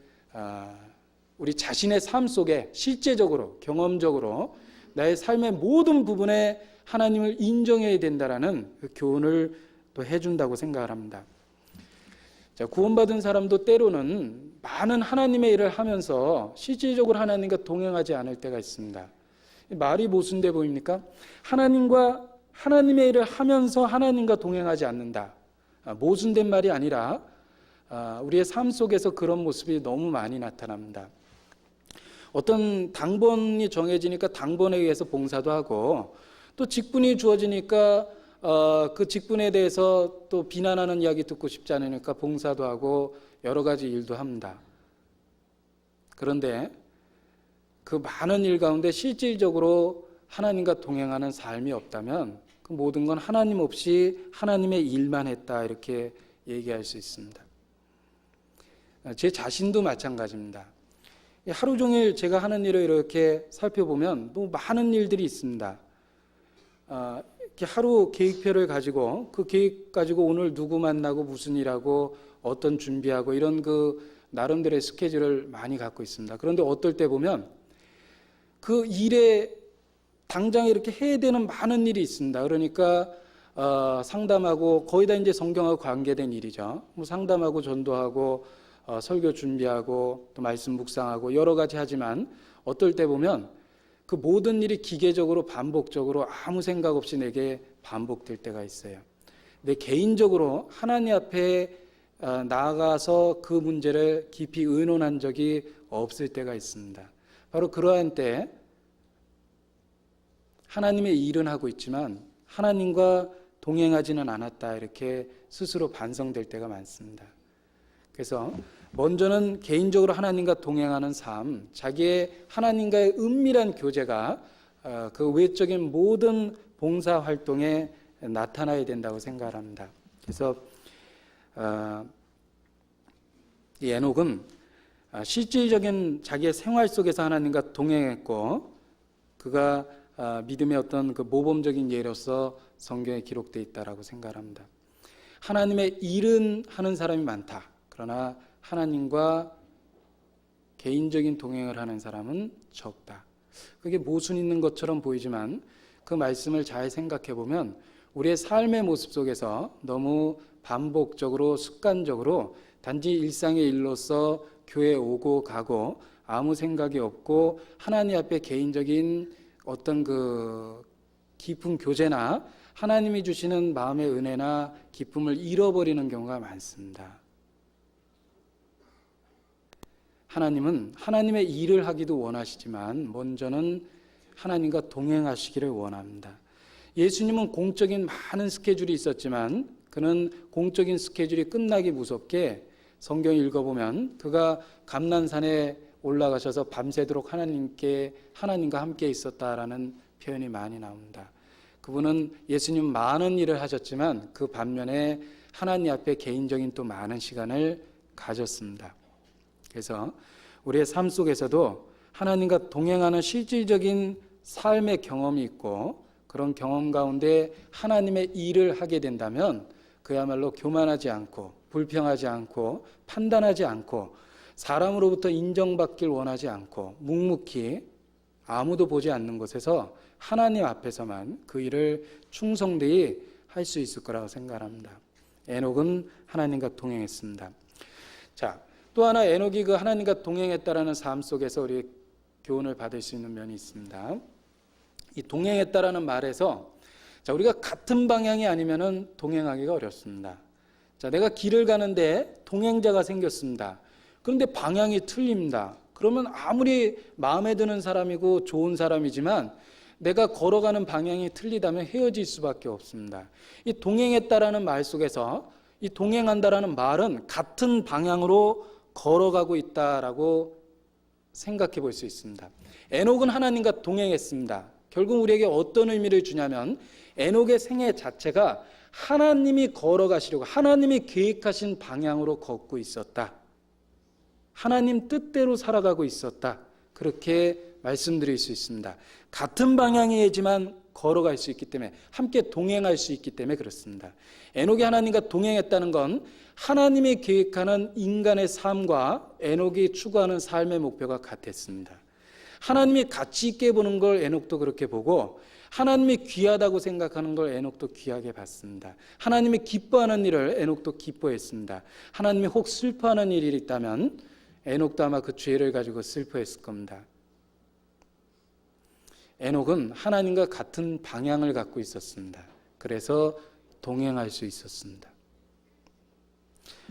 우리 자신의 삶 속에 실제적으로 경험적으로 나의 삶의 모든 부분에 하나님을 인정해야 된다라는 그 교훈을 또 해준다고 생각을 합니다. 자, 구원받은 사람도 때로는 많은 하나님의 일을 하면서 실질적으로 하나님과 동행하지 않을 때가 있습니다. 말이 모순돼 보입니까? 하나님의 일을 하면서 하나님과 동행하지 않는다. 모순된 말이 아니라 우리의 삶 속에서 그런 모습이 너무 많이 나타납니다. 어떤 당번이 정해지니까 당번에 의해서 봉사도 하고, 또 직분이 주어지니까 그 직분에 대해서 또 비난하는 이야기 듣고 싶지 않으니까 봉사도 하고 여러 가지 일도 합니다. 그런데 그 많은 일 가운데 실질적으로 하나님과 동행하는 삶이 없다면 그 모든 건 하나님 없이 하나님의 일만 했다, 이렇게 얘기할 수 있습니다. 제 자신도 마찬가지입니다. 하루 종일 제가 하는 일을 이렇게 살펴보면 너무 많은 일들이 있습니다. 이렇게 하루 계획표를 가지고 그 계획 가지고 오늘 누구 만나고 무슨 일하고 어떤 준비하고 이런 그 나름대로의 스케줄을 많이 갖고 있습니다. 그런데 어떨 때 보면 그 일에 당장 이렇게 해야 되는 많은 일이 있습니다. 그러니까 상담하고 거의 다 이제 성경하고 관계된 일이죠. 뭐 상담하고 전도하고 설교 준비하고 또 말씀 묵상하고 여러 가지 하지만 어떨 때 보면 그 모든 일이 기계적으로 반복적으로 아무 생각 없이 내게 반복될 때가 있어요. 내 개인적으로 하나님 앞에 나아가서 그 문제를 깊이 의논한 적이 없을 때가 있습니다. 바로 그러한 때 하나님의 일은 하고 있지만 하나님과 동행하지는 않았다, 이렇게 스스로 반성될 때가 많습니다. 그래서 먼저는 개인적으로 하나님과 동행하는 삶, 자기의 하나님과의 은밀한 교제가 그 외적인 모든 봉사활동에 나타나야 된다고 생각합니다. 그래서 이 에녹은 실질적인 자기의 생활 속에서 하나님과 동행했고, 그가 믿음의 어떤 그 모범적인 예로서 성경에 기록되어 있다라고 생각합니다. 하나님의 일은 하는 사람이 많다. 그러나 하나님과 개인적인 동행을 하는 사람은 적다. 그게 모순 있는 것처럼 보이지만 그 말씀을 잘 생각해 보면 우리의 삶의 모습 속에서 너무 반복적으로 습관적으로 단지 일상의 일로서 교회에 오고 가고 아무 생각이 없고 하나님 앞에 개인적인 어떤 그 깊은 교제나 하나님이 주시는 마음의 은혜나 기쁨을 잃어버리는 경우가 많습니다. 하나님은 하나님의 일을 하기도 원하시지만 먼저는 하나님과 동행하시기를 원합니다. 예수님은 공적인 많은 스케줄이 있었지만 그는 공적인 스케줄이 끝나기 무섭게 성경 읽어보면 그가 감난산에 올라가셔서 밤새도록 하나님과 함께 있었다라는 표현이 많이 나옵니다. 그분은 예수님 많은 일을 하셨지만 그 반면에 하나님 앞에 개인적인 또 많은 시간을 가졌습니다. 그래서 우리의 삶 속에서도 하나님과 동행하는 실질적인 삶의 경험이 있고 그런 경험 가운데 하나님의 일을 하게 된다면 그야말로 교만하지 않고 불평하지 않고 판단하지 않고 사람으로부터 인정받길 원하지 않고 묵묵히 아무도 보지 않는 곳에서 하나님 앞에서만 그 일을 충성되이 할 수 있을 거라고 생각합니다. 에녹은 하나님과 동행했습니다. 자, 또 하나 에녹이 그 하나님과 동행했다라는 삶 속에서 우리 교훈을 받을 수 있는 면이 있습니다. 이 동행했다라는 말에서 자, 우리가 같은 방향이 아니면은 동행하기가 어렵습니다. 자, 내가 길을 가는데 동행자가 생겼습니다. 그런데 방향이 틀립니다. 그러면 아무리 마음에 드는 사람이고 좋은 사람이지만 내가 걸어가는 방향이 틀리다면 헤어질 수밖에 없습니다. 이 동행했다라는 말 속에서 이 동행한다라는 말은 같은 방향으로 걸어가고 있다라고 생각해 볼 수 있습니다. 에녹은 하나님과 동행했습니다. 결국 우리에게 어떤 의미를 주냐면 에녹의 생애 자체가 하나님이 걸어가시려고 하나님이 계획하신 방향으로 걷고 있었다. 하나님 뜻대로 살아가고 있었다. 그렇게 말씀드릴 수 있습니다. 같은 방향이지만 걸어갈 수 있기 때문에 함께 동행할 수 있기 때문에 그렇습니다. 에녹이 하나님과 동행했다는 건 하나님이 계획하는 인간의 삶과 에녹이 추구하는 삶의 목표가 같았습니다. 하나님이 가치 있게 보는 걸 에녹도 그렇게 보고 하나님이 귀하다고 생각하는 걸 에녹도 귀하게 봤습니다. 하나님이 기뻐하는 일을 에녹도 기뻐했습니다. 하나님이 혹 슬퍼하는 일이 있다면 에녹도 아마 그 죄를 가지고 슬퍼했을 겁니다. 에녹은 하나님과 같은 방향을 갖고 있었습니다. 그래서 동행할 수 있었습니다.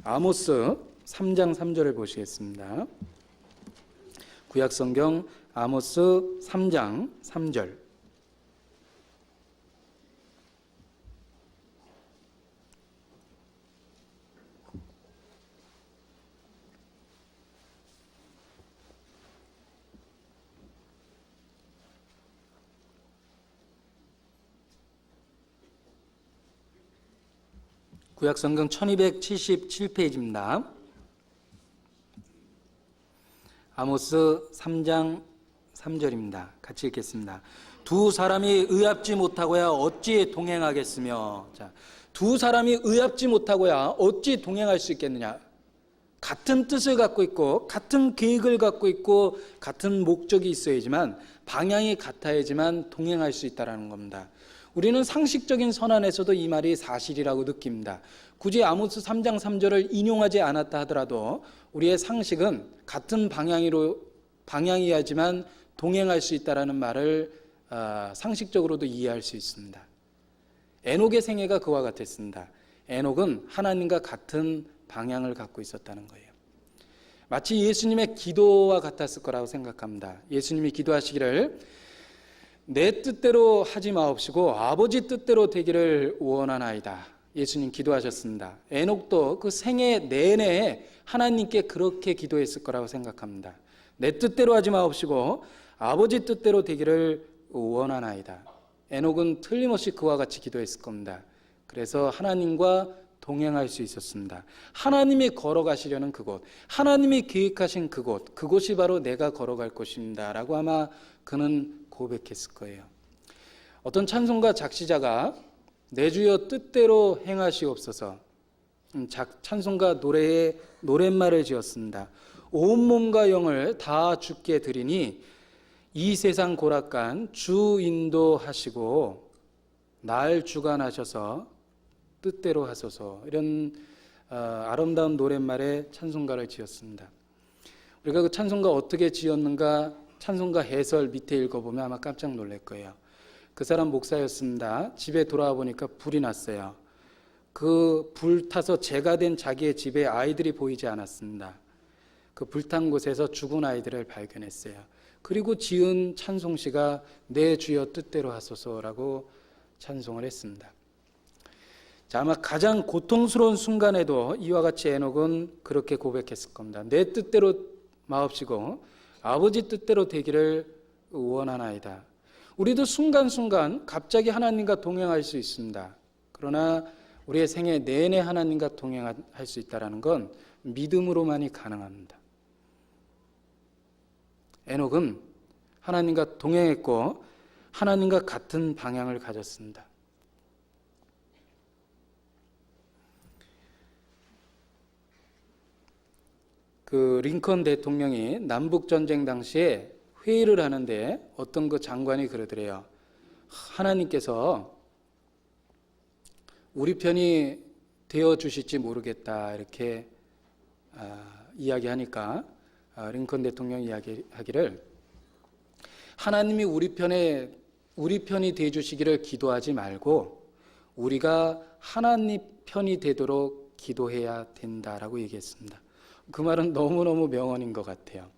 아모스 3장 3절을 보시겠습니다. 구약성경 아모스 3장 3절. 구약성경 1277페이지입니다. 아모스 3장 3절입니다. 같이 읽겠습니다. 두 사람이 의합지 못하고야 어찌 동행하겠으며. 자, 두 사람이 의합지 못하고야 어찌 동행할 수 있겠느냐. 같은 뜻을 갖고 있고 같은 계획을 갖고 있고 같은 목적이 있어야지만 방향이 같아야지만 동행할 수 있다는 겁니다. 우리는 상식적인 선안에서도 이 말이 사실이라고 느낍니다. 굳이 아모스 3장 3절을 인용하지 않았다 하더라도 우리의 상식은 같은 방향이야지만 동행할 수 있다는 말을 상식적으로도 이해할 수 있습니다. 에녹의 생애가 그와 같았습니다. 에녹은 하나님과 같은 방향을 갖고 있었다는 거예요. 마치 예수님의 기도와 같았을 거라고 생각합니다. 예수님이 기도하시기를 내 뜻대로 하지 마옵시고 아버지 뜻대로 되기를 원하나이다. 예수님 기도하셨습니다. 에녹도 그 생애 내내 하나님께 그렇게 기도했을 거라고 생각합니다. 내 뜻대로 하지 마옵시고 아버지 뜻대로 되기를 원하나이다. 에녹은 틀림없이 그와 같이 기도했을 겁니다. 그래서 하나님과 동행할 수 있었습니다. 하나님이 걸어가시려는 그곳, 하나님이 계획하신 그곳, 그곳이 바로 내가 걸어갈 곳입니다 라고 아마 그는 고백했을 거예요. 어떤 찬송가 작시자가 내 주여 뜻대로 행하시옵소서 찬송가 노래에 노랫말을 지었습니다. 온몸과 영을 다 주께 드리니 이 세상 고락간 주 인도하시고 날 주관하셔서 뜻대로 하소서. 이런 아름다운 노랫말에 찬송가를 지었습니다. 우리가 그 찬송가 어떻게 지었는가 찬송가 해설 밑에 읽어보면 아마 깜짝 놀랄 거예요. 그 사람 목사였습니다. 집에 돌아와 보니까 불이 났어요. 그 불 타서 재가 된 자기의 집에 아이들이 보이지 않았습니다. 그 불탄 곳에서 죽은 아이들을 발견했어요. 그리고 지은 찬송시가 내 주여 뜻대로 하소서라고 찬송을 했습니다. 자, 아마 가장 고통스러운 순간에도 이와 같이 에녹은 그렇게 고백했을 겁니다. 내 뜻대로 마옵시고 아버지 뜻대로 되기를 원하나이다. 우리도 순간순간 갑자기 하나님과 동행할 수 있습니다. 그러나 우리의 생애 내내 하나님과 동행할 수 있다는 건 믿음으로만이 가능합니다. 에녹은 하나님과 동행했고 하나님과 같은 방향을 가졌습니다. 그 링컨 대통령이 남북 전쟁 당시에 회의를 하는데 어떤 그 장관이 그러더래요. 하나님께서 우리 편이 되어 주실지 모르겠다 이렇게 이야기하니까 링컨 대통령 이야기하기를 하나님이 우리 편이 되어 주시기를 기도하지 말고 우리가 하나님 편이 되도록 기도해야 된다라고 얘기했습니다. 그 말은 너무너무 명언인 것 같아요.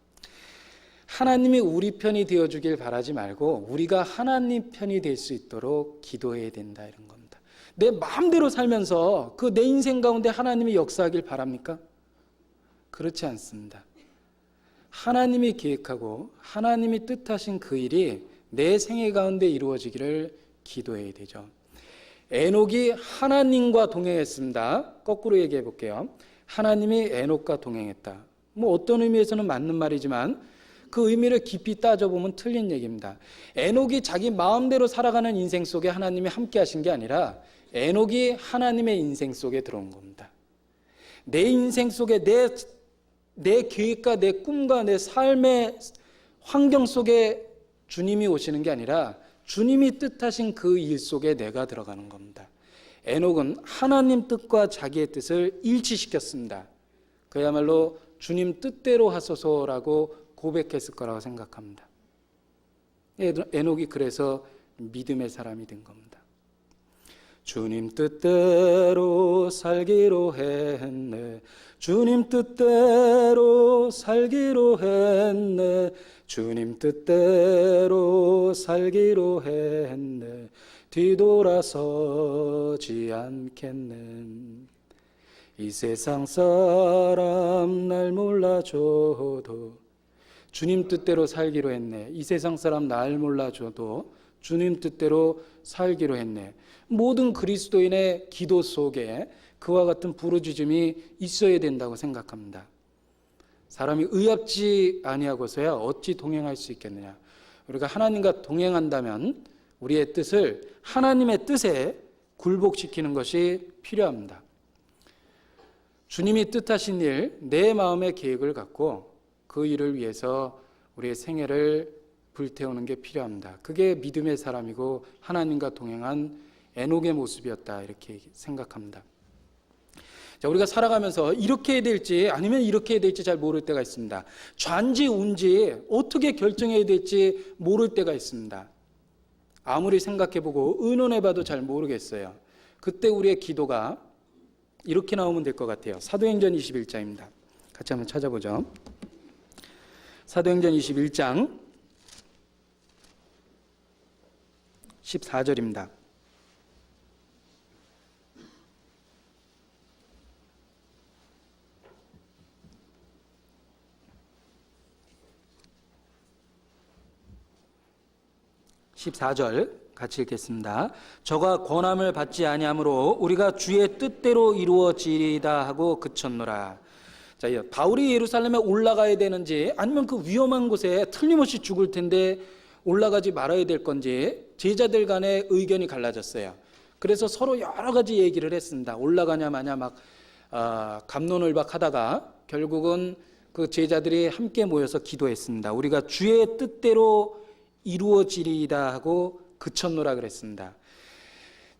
하나님이 우리 편이 되어주길 바라지 말고 우리가 하나님 편이 될 수 있도록 기도해야 된다 이런 겁니다. 내 마음대로 살면서 그 내 인생 가운데 하나님이 역사하길 바랍니까? 그렇지 않습니다. 하나님이 계획하고 하나님이 뜻하신 그 일이 내 생애 가운데 이루어지기를 기도해야 되죠. 에녹이 하나님과 동행했습니다. 거꾸로 얘기해 볼게요. 하나님이 에녹과 동행했다. 어떤 의미에서는 맞는 말이지만 그 의미를 깊이 따져보면 틀린 얘기입니다. 에녹이 자기 마음대로 살아가는 인생 속에 하나님이 함께 하신 게 아니라 에녹이 하나님의 인생 속에 들어온 겁니다. 내 인생 속에 내 계획과 내 꿈과 내 삶의 환경 속에 주님이 오시는 게 아니라 주님이 뜻하신 그 일 속에 내가 들어가는 겁니다. 에녹은 하나님 뜻과 자기의 뜻을 일치시켰습니다. 그야말로 주님 뜻대로 하소서라고 고백했을 거라고 생각합니다. 에녹이 그래서 믿음의 사람이 된 겁니다. 주님 뜻대로 살기로 했네. 주님 뜻대로 살기로 했네. 주님 뜻대로 살기로 했네. 뒤돌아서지 않겠네. 이 세상 사람 날 몰라줘도 주님 뜻대로 살기로 했네. 이 세상 사람 날 몰라줘도 주님 뜻대로 살기로 했네. 모든 그리스도인의 기도 속에 그와 같은 부르짖음이 있어야 된다고 생각합니다. 사람이 의롭지 아니하고서야 어찌 동행할 수 있겠느냐. 우리가 하나님과 동행한다면 우리의 뜻을 하나님의 뜻에 굴복시키는 것이 필요합니다. 주님이 뜻하신 일, 내 마음의 계획을 갖고 그 일을 위해서 우리의 생애를 불태우는 게 필요합니다. 그게 믿음의 사람이고 하나님과 동행한 에녹의 모습이었다 이렇게 생각합니다. 자, 우리가 살아가면서 이렇게 해야 될지 아니면 이렇게 해야 될지 잘 모를 때가 있습니다. 좌인지 우인지 어떻게 결정해야 될지 모를 때가 있습니다. 아무리 생각해보고 의논해봐도 잘 모르겠어요. 그때 우리의 기도가 이렇게 나오면 될 것 같아요. 사도행전 21장입니다. 같이 한번 찾아보죠. 사도행전 21장 14절입니다. (14절) 같이 읽겠습니다. 저가 권함을 받지 아니하므로 우리가 주의 뜻대로 이루어지리다 하고 그쳤노라. 자, 바울이 예루살렘에 올라가야 되는지 아니면 그 위험한 곳에 틀림없이 죽을 텐데 올라가지 말아야 될 건지 제자들 간의 의견이 갈라졌어요. 그래서 서로 여러 가지 얘기를 했습니다. 올라가냐 마냐 막 갑론을박하다가 결국은 그 제자들이 함께 모여서 기도했습니다. 우리가 주의 뜻대로 이루어지리이다 하고 그쳤노라 그랬습니다.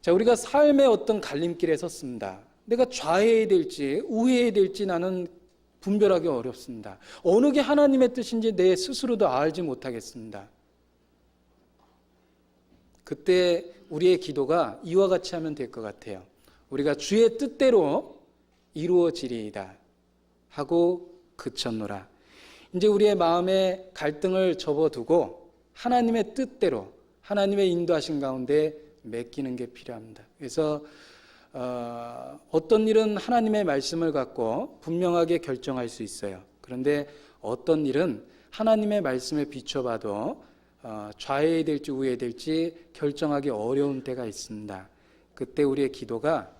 자, 우리가 삶의 어떤 갈림길에 섰습니다. 내가 좌해야 될지 우해야 될지 나는 분별하기 어렵습니다. 어느 게 하나님의 뜻인지 내 스스로도 알지 못하겠습니다. 그때 우리의 기도가 이와 같이 하면 될 것 같아요. 우리가 주의 뜻대로 이루어지리이다 하고 그쳤노라. 이제 우리의 마음에 갈등을 접어두고 하나님의 뜻대로 하나님의 인도하신 가운데 맡기는 게 필요합니다. 그래서 어떤 일은 하나님의 말씀을 갖고 분명하게 결정할 수 있어요. 그런데 어떤 일은 하나님의 말씀에 비춰봐도 좌해야 될지 우해야 될지 결정하기 어려운 때가 있습니다. 그때 우리의 기도가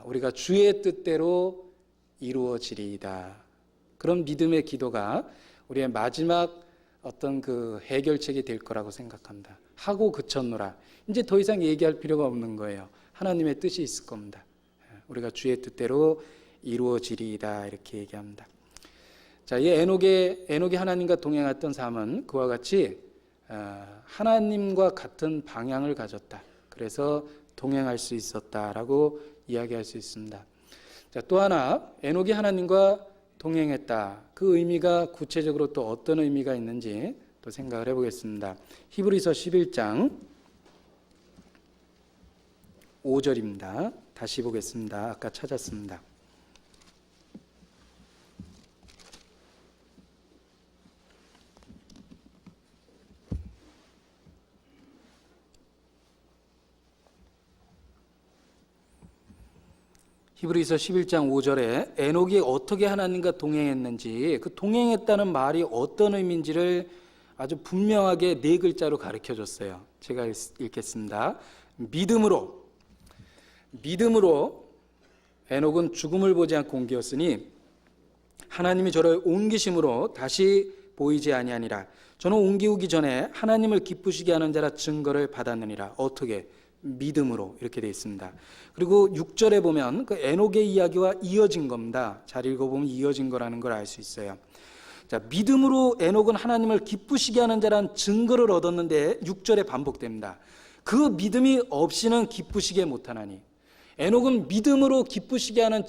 우리가 주의 뜻대로 이루어지리이다. 그런 믿음의 기도가 우리의 마지막 어떤 그 해결책이 될 거라고 생각합니다. 하고 그쳤노라. 이제 더 이상 얘기할 필요가 없는 거예요. 하나님의 뜻이 있을 겁니다. 우리가 주의 뜻대로 이루어지리이다 이렇게 얘기합니다. 자, 이 에녹이 하나님과 동행했던 삶은 그와 같이 하나님과 같은 방향을 가졌다. 그래서 동행할 수 있었다라고 이야기할 수 있습니다. 자, 또 하나 에녹이 하나님과 동행했다. 그 의미가 구체적으로 또 어떤 의미가 있는지 또 생각을 해보겠습니다. 히브리서 11장 5절입니다. 다시 보겠습니다. 아까 찾았습니다. 히브리서 11장 5절에 에녹이 어떻게 하나님과 동행했는지, 그 동행했다는 말이 어떤 의미인지를 아주 분명하게 네 글자로 가르쳐 줬어요. 제가 읽겠습니다. 믿음으로 에녹은 죽음을 보지 않고 옮겼으니 하나님이 저를 옮기심으로 다시 보이지 아니하니라. 저는 옮기우기 전에 하나님을 기쁘시게 하는 자라 증거를 받았느니라. 어떻게? 믿음으로 이렇게 되어 있습니다. 그리고 6절에 보면 그 에녹의 이야기와 이어진 겁니다. 잘 읽어보면 이어진 거라는 걸 알 수 있어요. 자, 믿음으로 에녹은 하나님을 기쁘시게 하는 자란 증거를 얻었는데 6절에 반복됩니다. 그 믿음이 없이는 기쁘시게 못하나니. 에녹은 믿음으로 기쁘시게 하는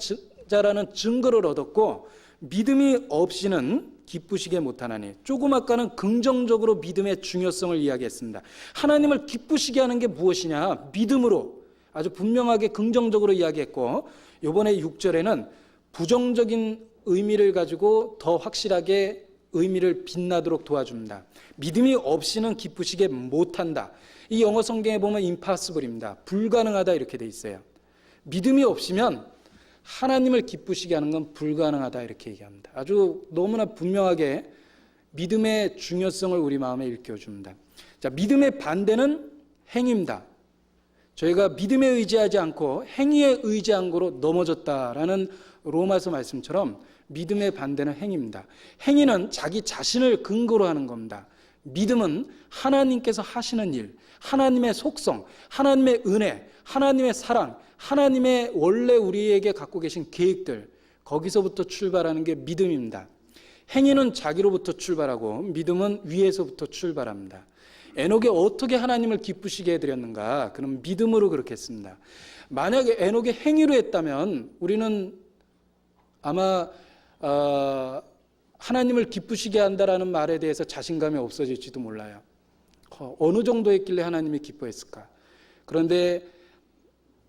자라는 증거를 얻었고 믿음이 없이는 기쁘시게 못하나니. 조금 아까는 긍정적으로 믿음의 중요성을 이야기했습니다. 하나님을 기쁘시게 하는 게 무엇이냐? 믿음으로 아주 분명하게 긍정적으로 이야기했고, 이번에 6절에는 부정적인 의미를 가지고 더 확실하게 의미를 빛나도록 도와줍니다. 믿음이 없이는 기쁘시게 못한다. 이 영어 성경에 보면 impossible입니다. 불가능하다 이렇게 돼 있어요. 믿음이 없으면 하나님을 기쁘시게 하는 건 불가능하다 이렇게 얘기합니다. 아주 너무나 분명하게 믿음의 중요성을 우리 마음에 일깨워줍니다. 자, 믿음의 반대는 행위입니다. 저희가 믿음에 의지하지 않고 행위에 의지한 거로 넘어졌다라는 로마서 말씀처럼 믿음의 반대는 행위입니다. 행위는 자기 자신을 근거로 하는 겁니다. 믿음은 하나님께서 하시는 일, 하나님의 속성, 하나님의 은혜, 하나님의 사랑, 하나님의 원래 우리에게 갖고 계신 계획들, 거기서부터 출발하는 게 믿음입니다. 행위는 자기로부터 출발하고 믿음은 위에서부터 출발합니다. 에녹이 어떻게 하나님을 기쁘시게 해드렸는가? 그럼 믿음으로 그렇게 했습니다. 만약에 에녹이 행위로 했다면 우리는 아마 하나님을 기쁘시게 한다라는 말에 대해서 자신감이 없어질지도 몰라요. 어느 정도 했길래 하나님이 기뻐했을까? 그런데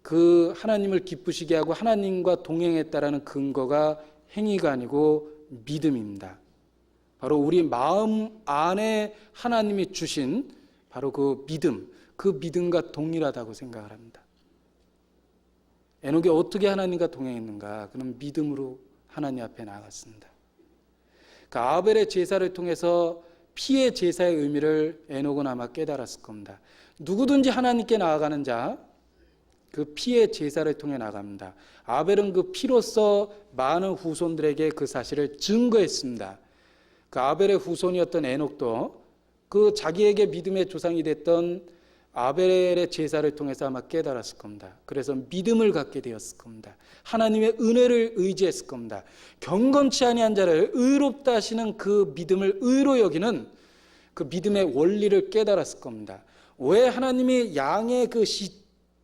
그 하나님을 기쁘시게 하고 하나님과 동행했다라는 근거가 행위가 아니고 믿음입니다. 바로 우리 마음 안에 하나님이 주신 바로 그 믿음과 동일하다고 생각을 합니다. 에녹이 어떻게 하나님과 동행했는가? 그는 믿음으로 하나님 앞에 나아갔습니다. 그 아벨의 제사를 통해서 피의 제사의 의미를 에녹은 아마 깨달았을 겁니다. 누구든지 하나님께 나아가는 자, 그 피의 제사를 통해 나갑니다. 아벨은 그 피로써 많은 후손들에게 그 사실을 증거했습니다. 그 아벨의 후손이었던 에녹도 그 자기에게 믿음의 조상이 됐던 아벨의 제사를 통해서 아마 깨달았을 겁니다. 그래서 믿음을 갖게 되었을 겁니다. 하나님의 은혜를 의지했을 겁니다. 경건치 아니한 자를 의롭다 하시는 그 믿음을 의로 여기는 그 믿음의 원리를 깨달았을 겁니다. 왜 하나님이 양의 그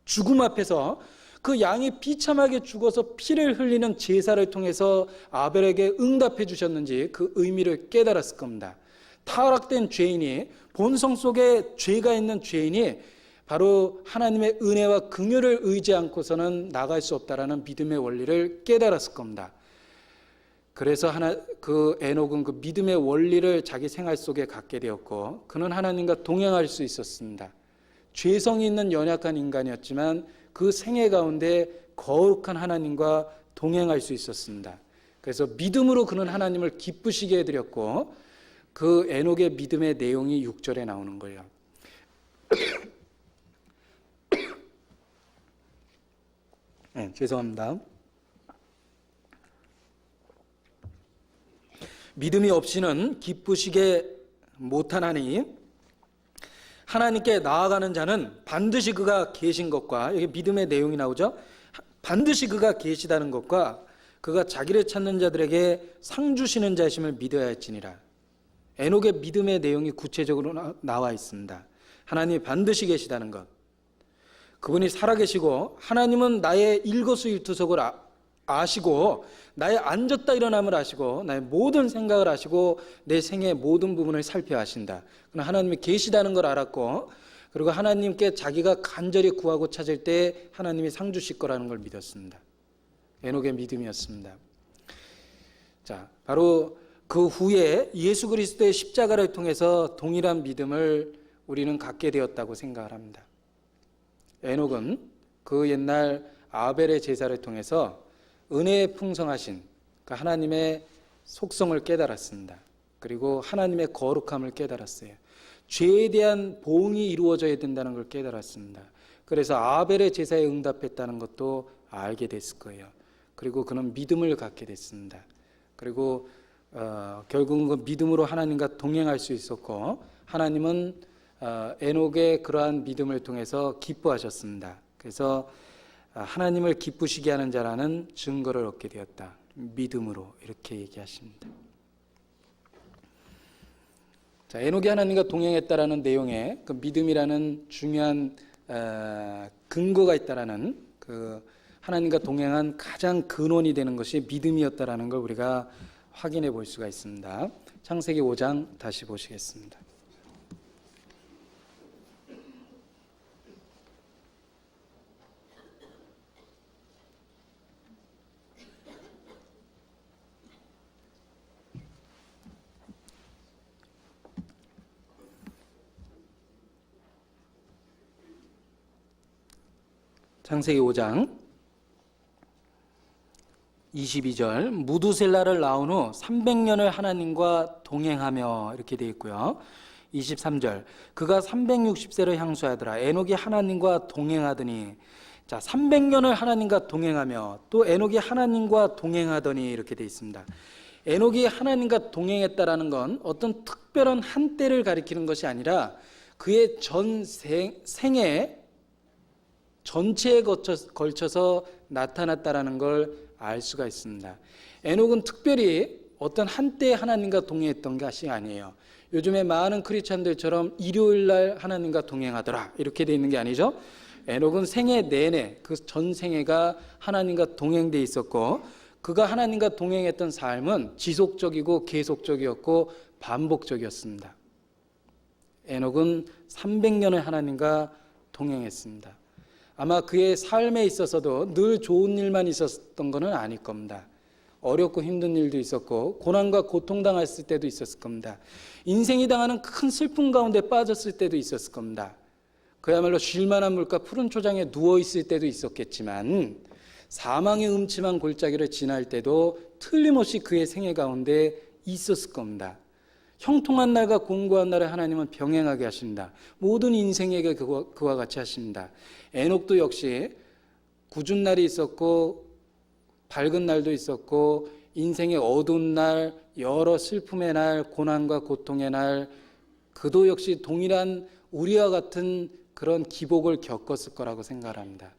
죽음 앞에서 그 양이 비참하게 죽어서 피를 흘리는 제사를 통해서 아벨에게 응답해 주셨는지 그 의미를 깨달았을 겁니다. 타락된 죄인이, 본성 속에 죄가 있는 죄인이 바로 하나님의 은혜와 긍휼을 의지 않고서는 나갈 수 없다라는 믿음의 원리를 깨달았을 겁니다. 그래서 그 에녹은 그 믿음의 원리를 자기 생활 속에 갖게 되었고 그는 하나님과 동행할 수 있었습니다. 죄성이 있는 연약한 인간이었지만 그 생애 가운데 거룩한 하나님과 동행할 수 있었습니다. 그래서 믿음으로 그는 하나님을 기쁘시게 해드렸고 그 에녹의 믿음의 내용이 6절에 나오는 거예요. 네, 죄송합니다. 믿음이 없이는 기쁘시게 못하나니 하나님께 나아가는 자는 반드시 그가 계신 것과, 여기 믿음의 내용이 나오죠. 반드시 그가 계시다는 것과 그가 자기를 찾는 자들에게 상 주시는 자심을 믿어야 할지니라. 에녹의 믿음의 내용이 구체적으로 나와 있습니다. 하나님이 반드시 계시다는 것, 그분이 살아계시고 하나님은 나의 일거수일투족을 아시고 나의 앉았다 일어남을 아시고 나의 모든 생각을 아시고 내 생의 모든 부분을 살펴하신다. 하나님이 계시다는 걸 알았고, 그리고 하나님께 자기가 간절히 구하고 찾을 때 하나님이 상 주실 거라는 걸 믿었습니다. 에녹의 믿음이었습니다. 자, 바로 그 후에 예수 그리스도의 십자가를 통해서 동일한 믿음을 우리는 갖게 되었다고 생각을 합니다. 에녹은 그 옛날 아벨의 제사를 통해서 은혜에 풍성하신 그 하나님의 속성을 깨달았습니다. 그리고 하나님의 거룩함을 깨달았어요. 죄에 대한 보응이 이루어져야 된다는 걸 깨달았습니다. 그래서 아벨의 제사에 응답했다는 것도 알게 됐을 거예요. 그리고 그는 믿음을 갖게 됐습니다. 그리고 결국은 그 믿음으로 하나님과 동행할 수 있었고, 하나님은 에녹의 그러한 믿음을 통해서 기뻐하셨습니다. 그래서 하나님을 기쁘시게 하는 자라는 증거를 얻게 되었다. 믿음으로, 이렇게 얘기하십니다. 자, 에녹이 하나님과 동행했다라는 내용에 그 믿음이라는 중요한 근거가 있다라는, 그 하나님과 동행한 가장 근원이 되는 것이 믿음이었다라는 걸 우리가 확인해 볼 수가 있습니다. 창세기 5장 다시 보시겠습니다. 창세기 5장 22절, 무두셀라를 낳은 후 300년을 하나님과 동행하며, 이렇게 되어 있고요. 23절, 그가 360세를 향수하더라. 에녹이 하나님과 동행하더니, 자, 300년을 하나님과 동행하며 또 에녹이 하나님과 동행하더니, 이렇게 되어 있습니다. 에녹이 하나님과 동행했다라는 건 어떤 특별한 한때를 가리키는 것이 아니라 그의 전 생애 전체에 걸쳐서 나타났다라는 걸 알 수가 있습니다. 에녹은 특별히 어떤 한때 하나님과 동행했던 것이 아니에요. 요즘에 많은 크리스찬들처럼 일요일 날 하나님과 동행하더라, 이렇게 돼 있는 게 아니죠. 에녹은 생애 내내, 그 전 생애가 하나님과 동행돼 있었고, 그가 하나님과 동행했던 삶은 지속적이고 계속적이었고 반복적이었습니다. 에녹은 300년을 하나님과 동행했습니다. 아마 그의 삶에 있어서도 늘 좋은 일만 있었던 것은 아닐 겁니다. 어렵고 힘든 일도 있었고 고난과 고통당했을 때도 있었을 겁니다. 인생이 당하는 큰 슬픔 가운데 빠졌을 때도 있었을 겁니다. 그야말로 쉴만한 물가 푸른 초장에 누워있을 때도 있었겠지만 사망의 음침한 골짜기를 지날 때도 틀림없이 그의 생애 가운데 있었을 겁니다. 형통한 날과 공고한 날에 하나님은 병행하게 하십니다. 모든 인생에게 그와 같이 하십니다. 에녹도 역시 굳은 날이 있었고 밝은 날도 있었고 인생의 어두운 날, 여러 슬픔의 날, 고난과 고통의 날, 그도 역시 동일한 우리와 같은 그런 기복을 겪었을 거라고 생각합니다.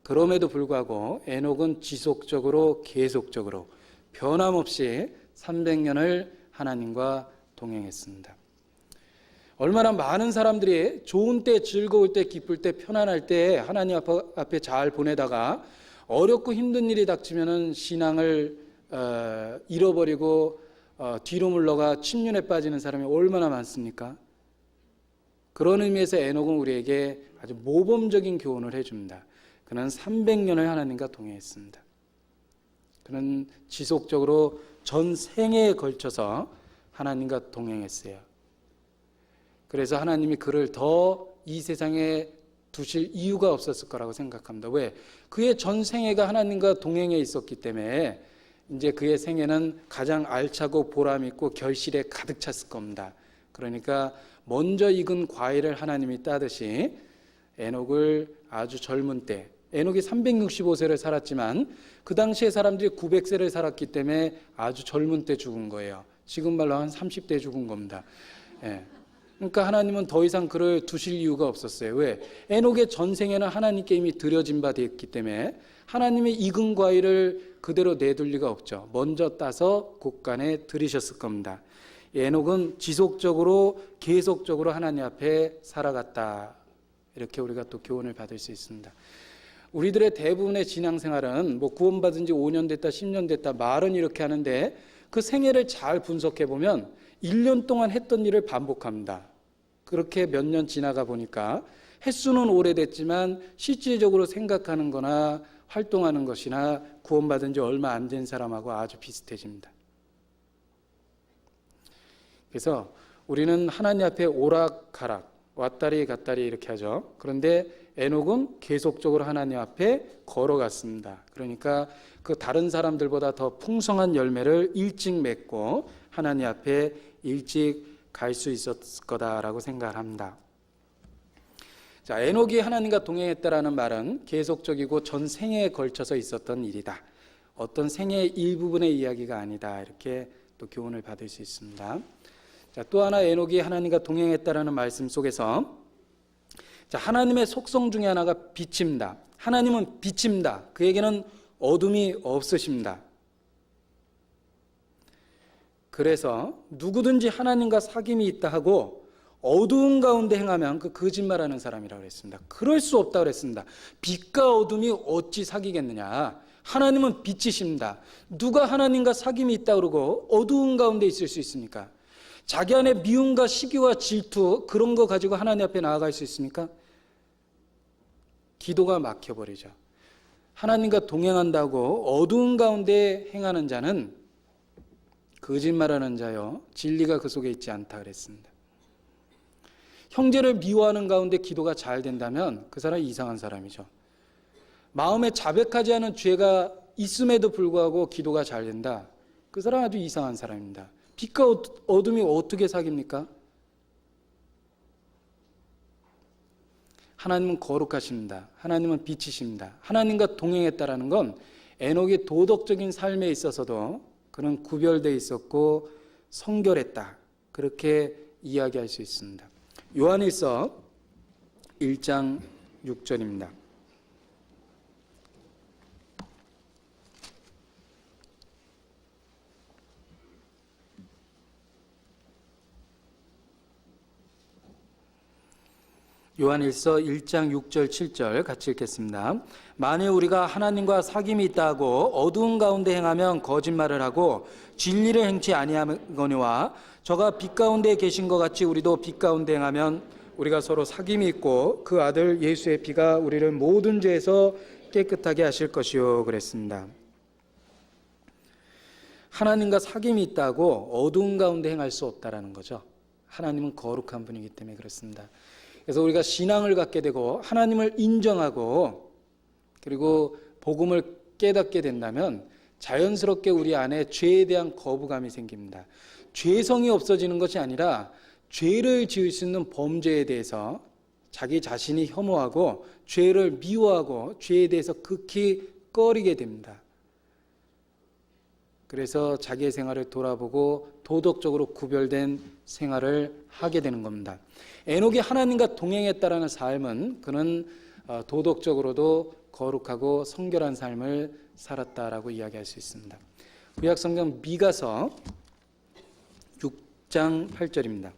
그럼에도 불구하고 에녹은 지속적으로 계속적으로 변함없이 300년을 하나님과 동행했습니다. 얼마나 많은 사람들이 좋은 때, 즐거울 때, 기쁠 때, 편안할 때 하나님 앞에 잘 보내다가 어렵고 힘든 일이 닥치면은 신앙을 잃어버리고 뒤로 물러가 침륜에 빠지는 사람이 얼마나 많습니까? 그런 의미에서 에녹은 우리에게 아주 모범적인 교훈을 해줍니다. 그는 300년을 하나님과 동행했습니다. 그는 지속적으로 전 생애에 걸쳐서 하나님과 동행했어요. 그래서 하나님이 그를 더 이 세상에 두실 이유가 없었을 거라고 생각합니다. 왜? 그의 전 생애가 하나님과 동행해 있었기 때문에 이제 그의 생애는 가장 알차고 보람있고 결실에 가득 찼을 겁니다. 그러니까 먼저 익은 과일을 하나님이 따듯이 에녹을 아주 젊은 때, 에녹이 365세를 살았지만 그 당시에 사람들이 900세를 살았기 때문에 아주 젊은 때 죽은 거예요. 지금 말로 한 30대에 죽은 겁니다. 예. 그러니까 하나님은 더 이상 그를 두실 이유가 없었어요. 왜? 에녹의 전생에는 하나님께 이미 드려진 바 되었기 때문에 하나님의 익은 과일을 그대로 내둘 리가 없죠. 먼저 따서 곳간에 들이셨을 겁니다. 에녹은 지속적으로 계속적으로 하나님 앞에 살아갔다. 이렇게 우리가 또 교훈을 받을 수 있습니다. 우리들의 대부분의 신앙생활은 뭐 구원받은 지 5년 됐다 10년 됐다 말은 이렇게 하는데 그 생애를 잘 분석해 보면 1년 동안 했던 일을 반복합니다. 그렇게 몇 년 지나가 보니까 횟수는 오래됐지만 실질적으로 생각하는 거나 활동하는 것이나 구원받은 지 얼마 안 된 사람하고 아주 비슷해집니다. 그래서 우리는 하나님 앞에 오락가락 왔다리 갔다리 이렇게 하죠. 그런데 에녹은 계속적으로 하나님 앞에 걸어갔습니다. 그러니까 그 다른 사람들보다 더 풍성한 열매를 일찍 맺고 하나님 앞에 일찍 갈 수 있었을 거다라고 생각합니다. 자, 에녹이 하나님과 동행했다라는 말은 계속적이고 전 생애에 걸쳐서 있었던 일이다. 어떤 생애의 일부분의 이야기가 아니다. 이렇게 또 교훈을 받을 수 있습니다. 자, 또 하나 에녹이 하나님과 동행했다라는 말씀 속에서 자, 하나님의 속성 중에 하나가 빛입니다. 하나님은 빛입니다. 그에게는 어둠이 없으십니다. 그래서 누구든지 하나님과 사귐이 있다 하고 어두운 가운데 행하면 그 거짓말하는 사람이라고 그랬습니다. 그럴 수 없다고 그랬습니다. 빛과 어둠이 어찌 사귀겠느냐. 하나님은 빛이십니다. 누가 하나님과 사귐이 있다 그러고 어두운 가운데 있을 수 있습니까? 자기 안에 미움과 시기와 질투 그런 거 가지고 하나님 앞에 나아갈 수 있습니까? 기도가 막혀버리죠. 하나님과 동행한다고 어두운 가운데 행하는 자는 거짓말하는 자요 진리가 그 속에 있지 않다 그랬습니다. 형제를 미워하는 가운데 기도가 잘 된다면 그 사람이 이상한 사람이죠. 마음에 자백하지 않은 죄가 있음에도 불구하고 기도가 잘 된다. 그 사람 아주 이상한 사람입니다. 빛과 어둠이 어떻게 사귑니까? 하나님은 거룩하십니다. 하나님은 빛이십니다. 하나님과 동행했다라는 건 에녹의 도덕적인 삶에 있어서도 그는 구별되어 있었고 성결했다. 그렇게 이야기할 수 있습니다. 요한일서 1장 6절입니다. 요한일서 1장 6절 7절 같이 읽겠습니다. 만일 우리가 하나님과 사귐이 있다고 어두운 가운데 행하면 거짓말을 하고 진리를 행치 아니하거니와 저가 빛 가운데 계신 것 같이 우리도 빛 가운데 행하면 우리가 서로 사귐이 있고 그 아들 예수의 피가 우리를 모든 죄에서 깨끗하게 하실 것이요 그랬습니다. 하나님과 사귐이 있다고 어두운 가운데 행할 수 없다라는 거죠. 하나님은 거룩한 분이기 때문에 그렇습니다. 그래서 우리가 신앙을 갖게 되고 하나님을 인정하고 그리고 복음을 깨닫게 된다면 자연스럽게 우리 안에 죄에 대한 거부감이 생깁니다. 죄성이 없어지는 것이 아니라 죄를 지을 수 있는 범죄에 대해서 자기 자신이 혐오하고 죄를 미워하고 죄에 대해서 극히 꺼리게 됩니다. 그래서 자기의 생활을 돌아보고 도덕적으로 구별된 생활을 하게 되는 겁니다. 에녹이 하나님과 동행했다라는 삶은 그는 도덕적으로도 거룩하고 성결한 삶을 살았다라고 이야기할 수 있습니다. 구약성경 미가서 6장 8절입니다.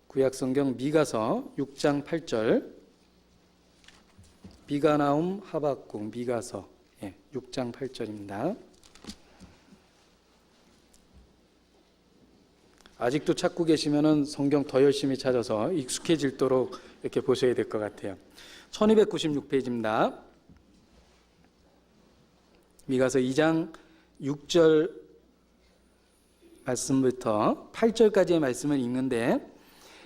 구약성경 미가서 6장 8절 비가나움 하박국 미가서 6장 8절입니다. 아직도 찾고 계시면은 성경 더 열심히 찾아서 익숙해질도록 이렇게 보셔야 될 것 같아요. 1296페이지입니다. 미가서 2장 6절 말씀부터 8절까지의 말씀을 읽는데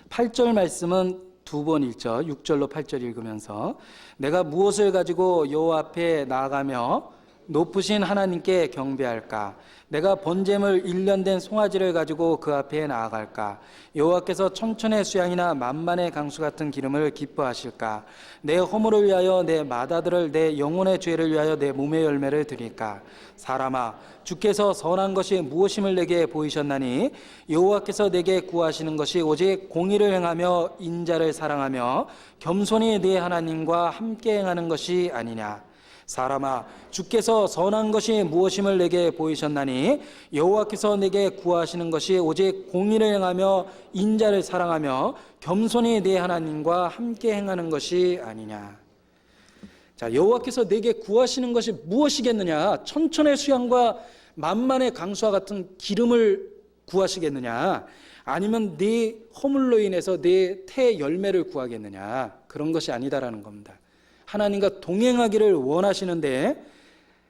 8절 말씀은 두 번 읽죠. 6절로 8절 읽으면서 내가 무엇을 가지고 여호와 앞에 나아가며 높으신 하나님께 경배할까? 내가 번제물 1년 된 송아지를 가지고 그 앞에 나아갈까? 여호와께서 천천의 수양이나 만만의 강수 같은 기름을 기뻐하실까? 내 허물을 위하여 내 마다들을 내 영혼의 죄를 위하여 내 몸의 열매를 드릴까? 사람아, 주께서 선한 것이 무엇임을 내게 보이셨나니 여호와께서 내게 구하시는 것이 오직 공의를 행하며 인자를 사랑하며 겸손히 네 하나님과 함께 행하는 것이 아니냐? 사람아, 주께서 선한 것이 무엇임을 내게 보이셨나니 여호와께서 내게 구하시는 것이 오직 공의를 행하며 인자를 사랑하며 겸손히 네 하나님과 함께 행하는 것이 아니냐. 자, 여호와께서 내게 구하시는 것이 무엇이겠느냐? 천천의 수양과 만만의 강수와 같은 기름을 구하시겠느냐? 아니면 네 허물로 인해서 네 태 열매를 구하겠느냐? 그런 것이 아니다라는 겁니다. 하나님과 동행하기를 원하시는데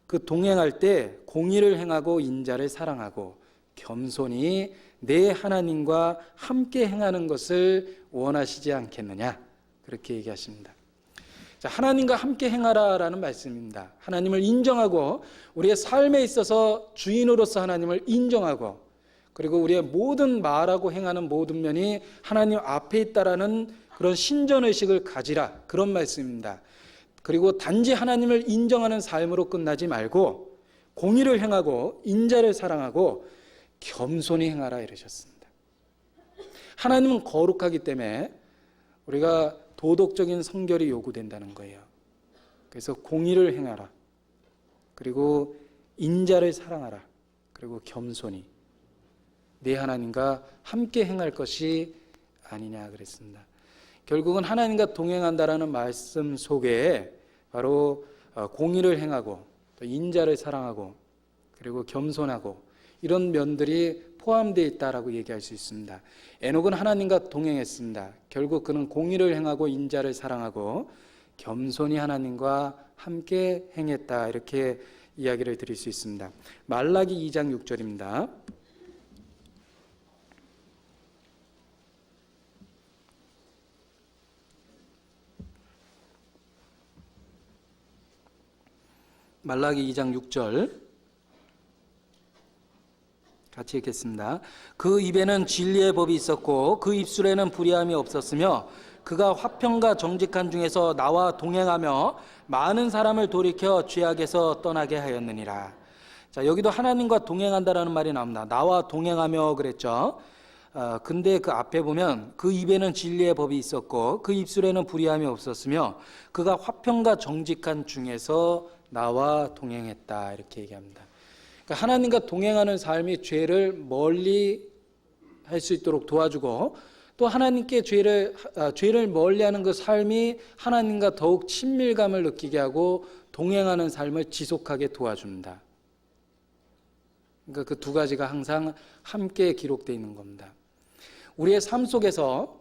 그 동행할 때 공의를 행하고 인자를 사랑하고 겸손히 내 하나님과 함께 행하는 것을 원하시지 않겠느냐, 그렇게 얘기하십니다. 자, 하나님과 함께 행하라라는 말씀입니다. 하나님을 인정하고 우리의 삶에 있어서 주인으로서 하나님을 인정하고 그리고 우리의 모든 말하고 행하는 모든 면이 하나님 앞에 있다라는 그런 신전의식을 가지라, 그런 말씀입니다. 그리고 단지 하나님을 인정하는 삶으로 끝나지 말고 공의를 행하고 인자를 사랑하고 겸손히 행하라 이러셨습니다. 하나님은 거룩하기 때문에 우리가 도덕적인 성결이 요구된다는 거예요. 그래서 공의를 행하라, 그리고 인자를 사랑하라, 그리고 겸손히 내 하나님과 함께 행할 것이 아니냐 그랬습니다. 결국은 하나님과 동행한다라는 말씀 속에 바로 공의를 행하고 또 인자를 사랑하고 그리고 겸손하고 이런 면들이 포함되어 있다라고 얘기할 수 있습니다. 에녹은 하나님과 동행했습니다. 결국 그는 공의를 행하고 인자를 사랑하고 겸손히 하나님과 함께 행했다, 이렇게 이야기를 드릴 수 있습니다. 말라기 2장 6절입니다. 말라기 2장 6절 같이 읽겠습니다. 그 입에는 진리의 법이 있었고 그 입술에는 불의함이 없었으며 그가 화평과 정직한 중에서 나와 동행하며 많은 사람을 돌이켜 죄악에서 떠나게 하였느니라. 자, 여기도 하나님과 동행한다라는 말이 나옵니다. 나와 동행하며 그랬죠. 근데 그 앞에 보면 그 입에는 진리의 법이 있었고 그 입술에는 불의함이 없었으며 그가 화평과 정직한 중에서 나와 동행했다, 이렇게 얘기합니다. 그러니까 하나님과 동행하는 삶이 죄를 멀리 할 수 있도록 도와주고 또 하나님께 죄를 멀리하는 그 삶이 하나님과 더욱 친밀감을 느끼게 하고 동행하는 삶을 지속하게 도와줍니다. 그러니까 그 두 가지가 항상 함께 기록되어 있는 겁니다. 우리의 삶 속에서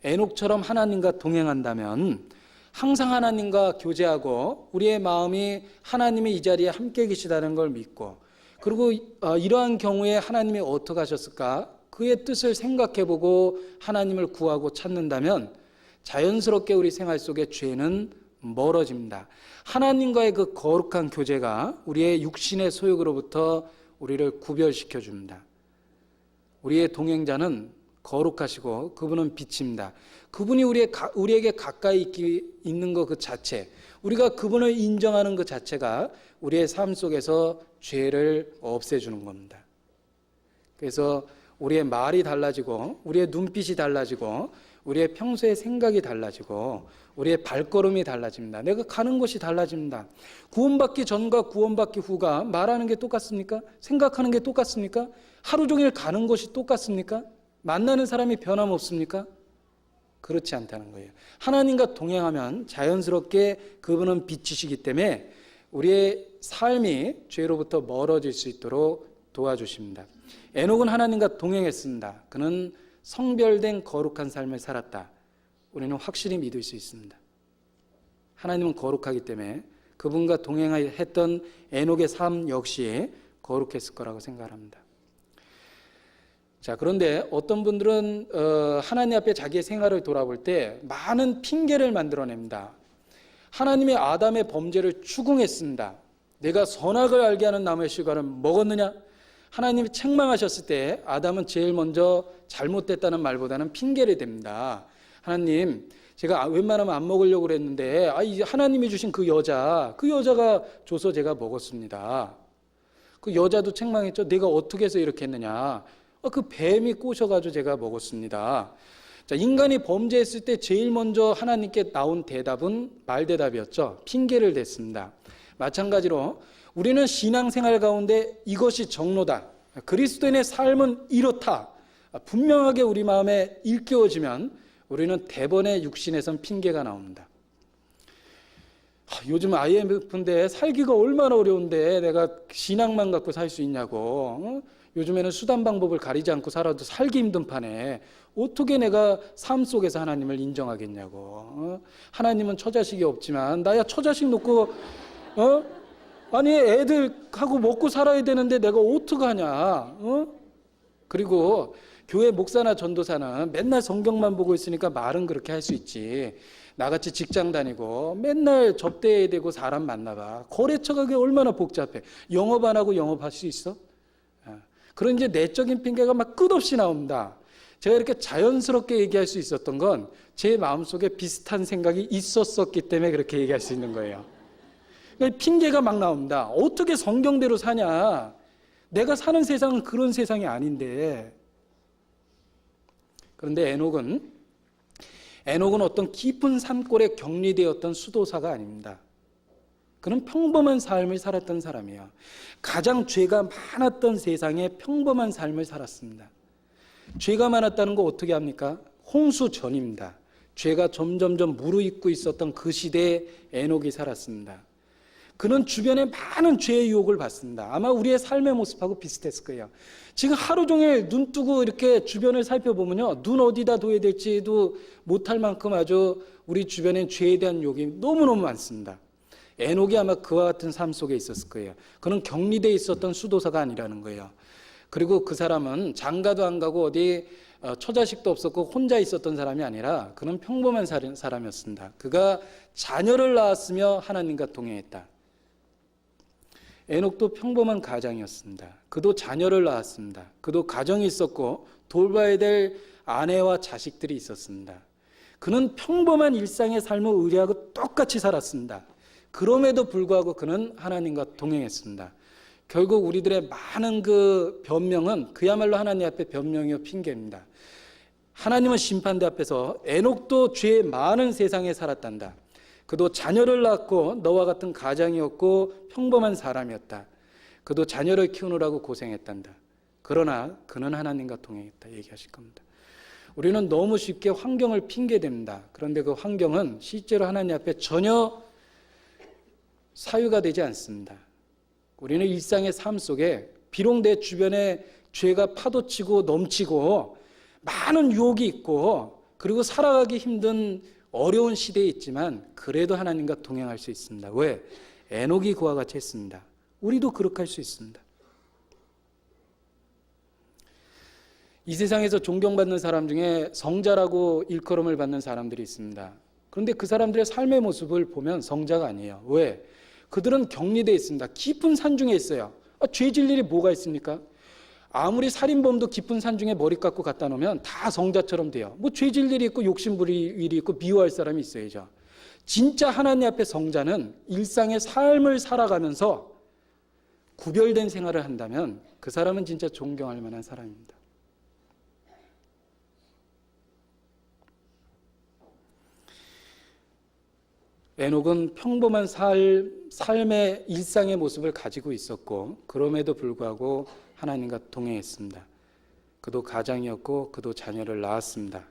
에녹처럼 하나님과 동행한다면 항상 하나님과 교제하고 우리의 마음이 하나님이 이 자리에 함께 계시다는 걸 믿고 그리고 이러한 경우에 하나님이 어떻게 하셨을까? 그의 뜻을 생각해보고 하나님을 구하고 찾는다면 자연스럽게 우리 생활 속에 죄는 멀어집니다. 하나님과의 그 거룩한 교제가 우리의 육신의 소욕으로부터 우리를 구별시켜 줍니다. 우리의 동행자는 거룩하시고 그분은 빛입니다. 그분이 우리에게 가까이 있는 것 그 자체, 우리가 그분을 인정하는 그 자체가 우리의 삶 속에서 죄를 없애주는 겁니다. 그래서 우리의 말이 달라지고 우리의 눈빛이 달라지고 우리의 평소의 생각이 달라지고 우리의 발걸음이 달라집니다. 내가 가는 곳이 달라집니다. 구원받기 전과 구원받기 후가 말하는 게 똑같습니까? 생각하는 게 똑같습니까? 하루 종일 가는 곳이 똑같습니까? 만나는 사람이 변함없습니까? 그렇지 않다는 거예요. 하나님과 동행하면 자연스럽게 그분은 빛이시기 때문에 우리의 삶이 죄로부터 멀어질 수 있도록 도와주십니다. 에녹은 하나님과 동행했습니다. 그는 성별된 거룩한 삶을 살았다. 우리는 확실히 믿을 수 있습니다. 하나님은 거룩하기 때문에 그분과 동행했던 에녹의 삶 역시 거룩했을 거라고 생각합니다. 자, 그런데 어떤 분들은 하나님 앞에 자기의 생활을 돌아볼 때 많은 핑계를 만들어냅니다. 하나님의 아담의 범죄를 추궁했습니다. 내가 선악을 알게 하는 나무의 실과를 먹었느냐? 하나님이 책망하셨을 때 아담은 제일 먼저 잘못됐다는 말보다는 핑계를 댑니다. 하나님, 제가 웬만하면 안 먹으려고 그랬는데 하나님이 주신 그 여자가 줘서 제가 먹었습니다. 그 여자도 책망했죠. 내가 어떻게 해서 이렇게 했느냐? 그 뱀이 꼬셔가지고 제가 먹었습니다. 자, 인간이 범죄했을 때 제일 먼저 하나님께 나온 대답은 말대답이었죠. 핑계를 댔습니다. 마찬가지로 우리는 신앙생활 가운데 이것이 정로다, 그리스도인의 삶은 이렇다, 분명하게 우리 마음에 일깨워지면 우리는 대번에 육신에선 핑계가 나옵니다. 요즘 IMF인데 살기가 얼마나 어려운데 내가 신앙만 갖고 살 수 있냐고. 요즘에는 수단 방법을 가리지 않고 살아도 살기 힘든 판에 어떻게 내가 삶 속에서 하나님을 인정하겠냐고. 하나님은 처자식이 없지만 나야 처자식 놓고 아니 애들하고 먹고 살아야 되는데 내가 어떡하냐. 그리고 교회 목사나 전도사는 맨날 성경만 보고 있으니까 말은 그렇게 할 수 있지. 나같이 직장 다니고 맨날 접대해야 되고 사람 만나봐. 거래처가 그게 얼마나 복잡해. 영업 안 하고 영업할 수 있어? 그런 이제 내적인 핑계가 막 끝없이 나옵니다. 제가 이렇게 자연스럽게 얘기할 수 있었던 건 제 마음속에 비슷한 생각이 있었었기 때문에 그렇게 얘기할 수 있는 거예요. 그러니까 핑계가 막 나옵니다. 어떻게 성경대로 사냐? 내가 사는 세상은 그런 세상이 아닌데. 그런데 에녹은 어떤 깊은 산골에 격리되었던 수도사가 아닙니다. 그는 평범한 삶을 살았던 사람이에요. 가장 죄가 많았던 세상에 평범한 삶을 살았습니다. 죄가 많았다는 거 어떻게 합니까? 홍수 전입니다. 죄가 점점점 무르익고 있었던 그 시대에 에녹이 살았습니다. 그는 주변에 많은 죄의 유혹을 받습니다. 아마 우리의 삶의 모습하고 비슷했을 거예요. 지금 하루 종일 눈 뜨고 이렇게 주변을 살펴보면요, 눈 어디다 둬야 될지도 못할 만큼 아주 우리 주변엔 죄에 대한 유혹이 너무너무 많습니다. 에녹이 아마 그와 같은 삶 속에 있었을 거예요. 그는 격리되어 있었던 수도사가 아니라는 거예요. 그리고 그 사람은 장가도 안 가고 어디 처자식도 없었고 혼자 있었던 사람이 아니라 그는 평범한 사람이었습니다. 그가 자녀를 낳았으며 하나님과 동행했다. 에녹도 평범한 가장이었습니다. 그도 자녀를 낳았습니다. 그도 가정이 있었고 돌봐야 될 아내와 자식들이 있었습니다. 그는 평범한 일상의 삶을 의뢰하고 똑같이 살았습니다. 그럼에도 불구하고 그는 하나님과 동행했습니다. 결국 우리들의 많은 그 변명은 그야말로 하나님 앞에 변명이요 핑계입니다. 하나님은 심판대 앞에서 에녹도 죄 많은 세상에 살았단다. 그도 자녀를 낳고 너와 같은 가장이었고 평범한 사람이었다. 그도 자녀를 키우느라고 고생했단다. 그러나 그는 하나님과 동행했다 얘기하실 겁니다. 우리는 너무 쉽게 환경을 핑계댑니다. 그런데 그 환경은 실제로 하나님 앞에 전혀 사유가 되지 않습니다. 우리는 일상의 삶 속에 비록 내 주변에 죄가 파도치고 넘치고 많은 유혹이 있고 그리고 살아가기 힘든 어려운 시대에 있지만 그래도 하나님과 동행할 수 있습니다. 왜? 에녹이 그와 같이 했습니다. 우리도 그렇게 할 수 있습니다. 이 세상에서 존경받는 사람 중에 성자라고 일컬음을 받는 사람들이 있습니다. 그런데 그 사람들의 삶의 모습을 보면 성자가 아니에요. 왜? 그들은 격리되어 있습니다. 깊은 산 중에 있어요. 죄 질 일이 뭐가 있습니까? 아무리 살인범도 깊은 산 중에 머리 깎고 갖다 놓으면 다 성자처럼 돼요. 뭐 죄 질 일이 있고 욕심 부릴 일이 있고 미워할 사람이 있어야죠. 진짜 하나님 앞에 성자는 일상의 삶을 살아가면서 구별된 생활을 한다면 그 사람은 진짜 존경할 만한 사람입니다. 에녹은 평범한 삶의 일상의 모습을 가지고 있었고 그럼에도 불구하고 하나님과 동행했습니다. 그도 가장이었고 그도 자녀를 낳았습니다.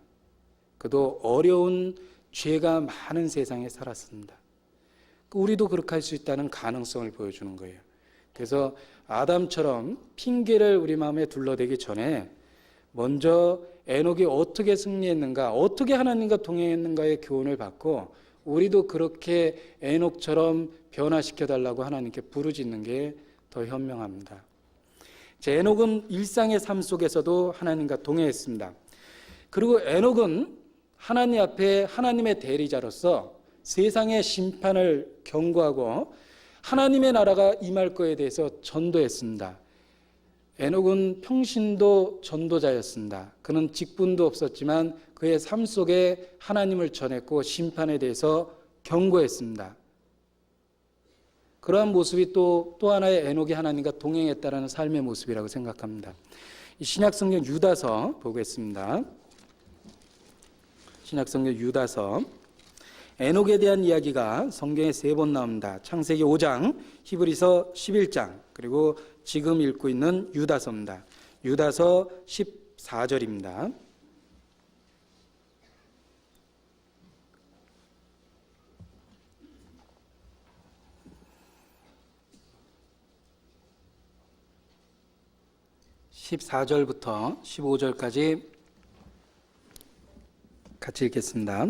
그도 어려운 죄가 많은 세상에 살았습니다. 우리도 그렇게 할 수 있다는 가능성을 보여주는 거예요. 그래서 아담처럼 핑계를 우리 마음에 둘러대기 전에 먼저 에녹이 어떻게 승리했는가, 어떻게 하나님과 동행했는가의 교훈을 받고 우리도 그렇게 에녹처럼 변화시켜달라고 하나님께 부르짖는 게 더 현명합니다. 에녹은 일상의 삶 속에서도 하나님과 동행했습니다. 그리고 에녹은 하나님 앞에 하나님의 대리자로서 세상의 심판을 경고하고 하나님의 나라가 임할 거에 대해서 전도했습니다. 에녹은 평신도 전도자였습니다. 그는 직분도 없었지만 그의 삶 속에 하나님을 전했고 심판에 대해서 경고했습니다. 그러한 모습이 또 하나의 에녹이 하나님과 동행했다라는 삶의 모습이라고 생각합니다. 신약성경 유다서 보겠습니다. 신약성경 유다서, 에녹에 대한 이야기가 성경에 3번 나옵니다. 창세기 5장, 히브리서 11장, 그리고 지금 읽고 있는 유다서입니다. 유다서 14절입니다. (14절부터) (15절까지) 같이 읽겠습니다.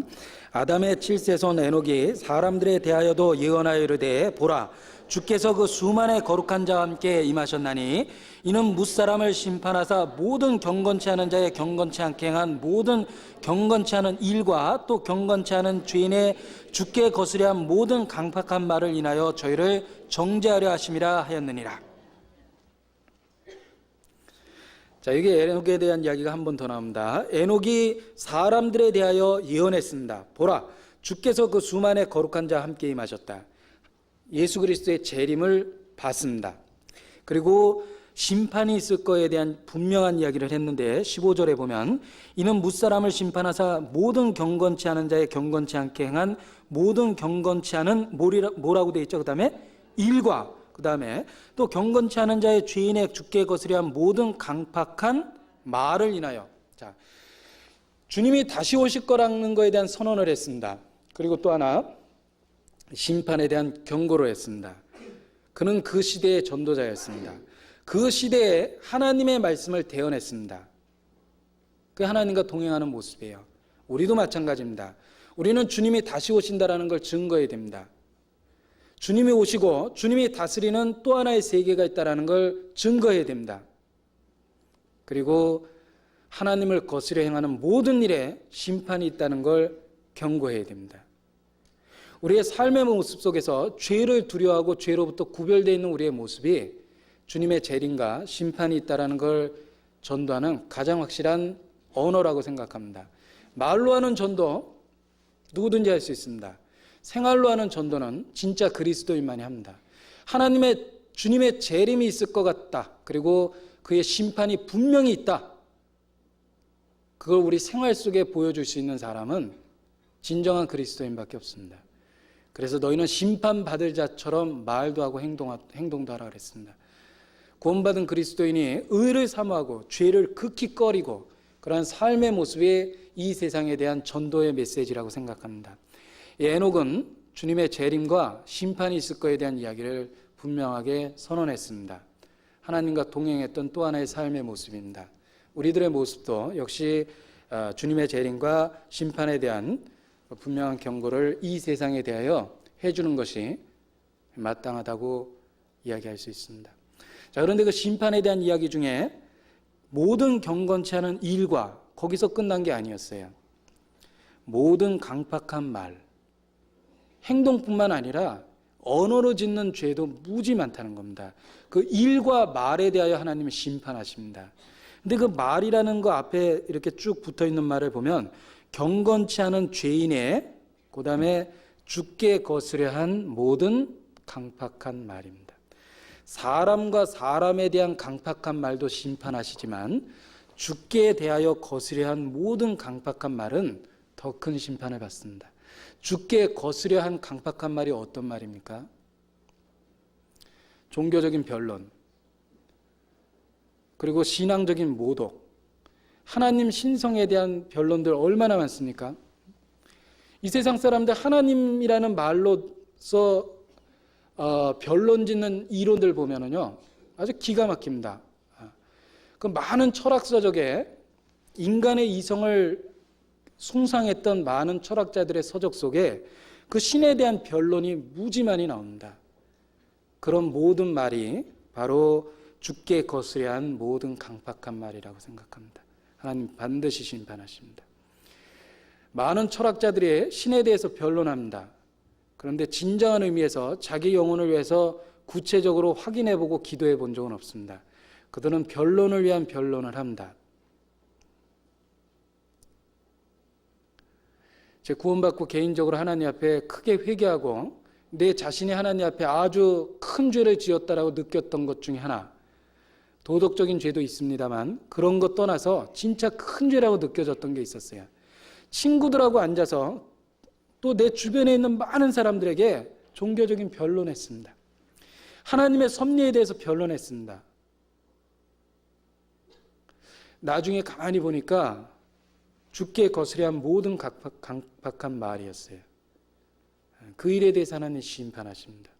아담의 7세손 에녹이 사람들에 대하여도 예언하여 이르되 보라, 주께서 그 수만의 거룩한 자와 함께 임하셨나니 이는 무사람을 심판하사 모든 경건치 않은 자의 경건치 않게 행한 모든 경건치 않은 일과 또 경건치 않은 죄인의 주께 거스려 한 모든 강팍한 말을 인하여 저희를 정죄하려 하심이라 하였느니라. 자, 여기 에녹에 대한 이야기가 한 번 더 나옵니다. 에녹이 사람들에 대하여 예언했습니다. 보라, 주께서 그 수만의 거룩한 자와 함께 임하셨다. 예수 그리스도의 재림을 봤습니다. 그리고 심판이 있을 거에 대한 분명한 이야기를 했는데 15절에 보면 이는 무사람을 심판하사 모든 경건치 않은 자의 경건치 않게 행한 모든 경건치 않은 뭐라고 되어 있죠? 그 다음에 일과 그 다음에 또 경건치 않은 자의 죄인의 주께 거스려 한 모든 강팍한 말을 인하여, 자, 주님이 다시 오실 거라는 것에 대한 선언을 했습니다. 그리고 또 하나 심판에 대한 경고를 했습니다. 그는 그 시대의 전도자였습니다. 그 시대에 하나님의 말씀을 대언했습니다. 그 하나님과 동행하는 모습이에요. 우리도 마찬가지입니다. 우리는 주님이 다시 오신다라는 걸 증거해야 됩니다. 주님이 오시고 주님이 다스리는 또 하나의 세계가 있다는 걸 증거해야 됩니다. 그리고 하나님을 거스려 행하는 모든 일에 심판이 있다는 걸 경고해야 됩니다. 우리의 삶의 모습 속에서 죄를 두려워하고 죄로부터 구별되어 있는 우리의 모습이 주님의 재림과 심판이 있다는 걸 전도하는 가장 확실한 언어라고 생각합니다. 말로 하는 전도 누구든지 할 수 있습니다. 생활로 하는 전도는 진짜 그리스도인만이 합니다. 주님의 재림이 있을 것 같다. 그리고 그의 심판이 분명히 있다. 그걸 우리 생활 속에 보여줄 수 있는 사람은 진정한 그리스도인밖에 없습니다. 그래서 너희는 심판받을 자처럼 말도 하고 행동도 하라 그랬습니다. 구원받은 그리스도인이 의를 사모하고 죄를 극히 꺼리고 그러한 삶의 모습이 이 세상에 대한 전도의 메시지라고 생각합니다. 에녹은 주님의 재림과 심판이 있을 것에 대한 이야기를 분명하게 선언했습니다. 하나님과 동행했던 또 하나의 삶의 모습입니다. 우리들의 모습도 역시 주님의 재림과 심판에 대한 분명한 경고를 이 세상에 대하여 해주는 것이 마땅하다고 이야기할 수 있습니다. 자, 그런데 그 심판에 대한 이야기 중에 모든 경건치 않은 일과 거기서 끝난 게 아니었어요. 모든 강팍한 말, 행동뿐만 아니라 언어로 짓는 죄도 무지 많다는 겁니다. 그 일과 말에 대하여 하나님이 심판하십니다. 근데 그 말이라는 거 앞에 이렇게 쭉 붙어 있는 말을 보면 경건치 않은 죄인의 그 다음에 주께 거스려 한 모든 강팍한 말입니다. 사람과 사람에 대한 강팍한 말도 심판하시지만 주께 대하여 거스려 한 모든 강팍한 말은 더 큰 심판을 받습니다. 주께 거스려 한 강팍한 말이 어떤 말입니까? 종교적인 변론, 그리고 신앙적인 모독, 하나님 신성에 대한 변론들 얼마나 많습니까? 이 세상 사람들 하나님이라는 말로서 변론 짓는 이론들 보면은요 아주 기가 막힙니다. 그 많은 철학서적에 인간의 이성을 숭상했던 많은 철학자들의 서적 속에 그 신에 대한 변론이 무지 많이 나옵니다. 그런 모든 말이 바로 주께 거스려 한 모든 강팍한 말이라고 생각합니다. 하나님 반드시 심판하십니다. 많은 철학자들이 신에 대해서 변론합니다. 그런데 진정한 의미에서 자기 영혼을 위해서 구체적으로 확인해보고 기도해 본 적은 없습니다. 그들은 변론을 위한 변론을 합니다. 제 구원받고 개인적으로 하나님 앞에 크게 회개하고 내 자신이 하나님 앞에 아주 큰 죄를 지었다라고 느꼈던 것 중에 하나, 도덕적인 죄도 있습니다만 그런 것 떠나서 진짜 큰 죄라고 느껴졌던 게 있었어요. 친구들하고 앉아서 또 내 주변에 있는 많은 사람들에게 종교적인 변론했습니다. 하나님의 섭리에 대해서 변론했습니다. 나중에 가만히 보니까 주께 거스려한 모든 강박한 말이었어요. 그 일에 대해서 하나님 심판하십니다.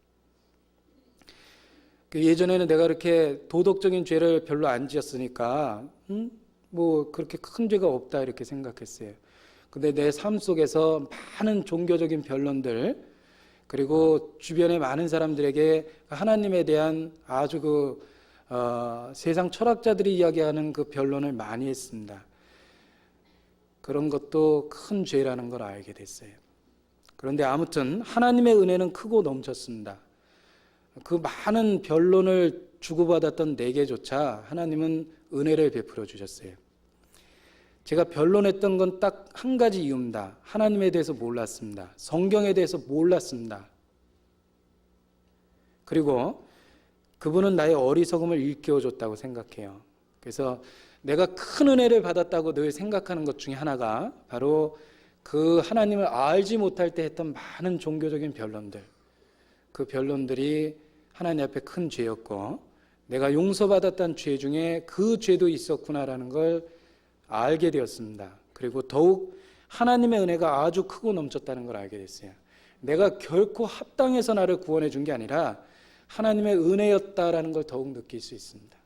예전에는 내가 그렇게 도덕적인 죄를 별로 안 지었으니까 뭐 그렇게 큰 죄가 없다 이렇게 생각했어요. 근데 내 삶 속에서 많은 종교적인 변론들, 그리고 주변의 많은 사람들에게 하나님에 대한 아주 세상 철학자들이 이야기하는 그 변론을 많이 했습니다. 그런 것도 큰 죄라는 걸 알게 됐어요. 그런데 아무튼 하나님의 은혜는 크고 넘쳤습니다. 그 많은 변론을 주고받았던 내게조차 하나님은 은혜를 베풀어 주셨어요. 제가 변론했던 건 딱 한 가지 이유입니다. 하나님에 대해서 몰랐습니다. 성경에 대해서 몰랐습니다. 그리고 그분은 나의 어리석음을 일깨워줬다고 생각해요. 그래서 내가 큰 은혜를 받았다고 늘 생각하는 것 중에 하나가 바로 그 하나님을 알지 못할 때 했던 많은 종교적인 변론들, 그 변론들이 하나님 앞에 큰 죄였고 내가 용서받았던 죄 중에 그 죄도 있었구나라는 걸 알게 되었습니다. 그리고 더욱 하나님의 은혜가 아주 크고 넘쳤다는 걸 알게 됐어요. 내가 결코 합당해서 나를 구원해 준 게 아니라 하나님의 은혜였다라는 걸 더욱 느낄 수 있습니다.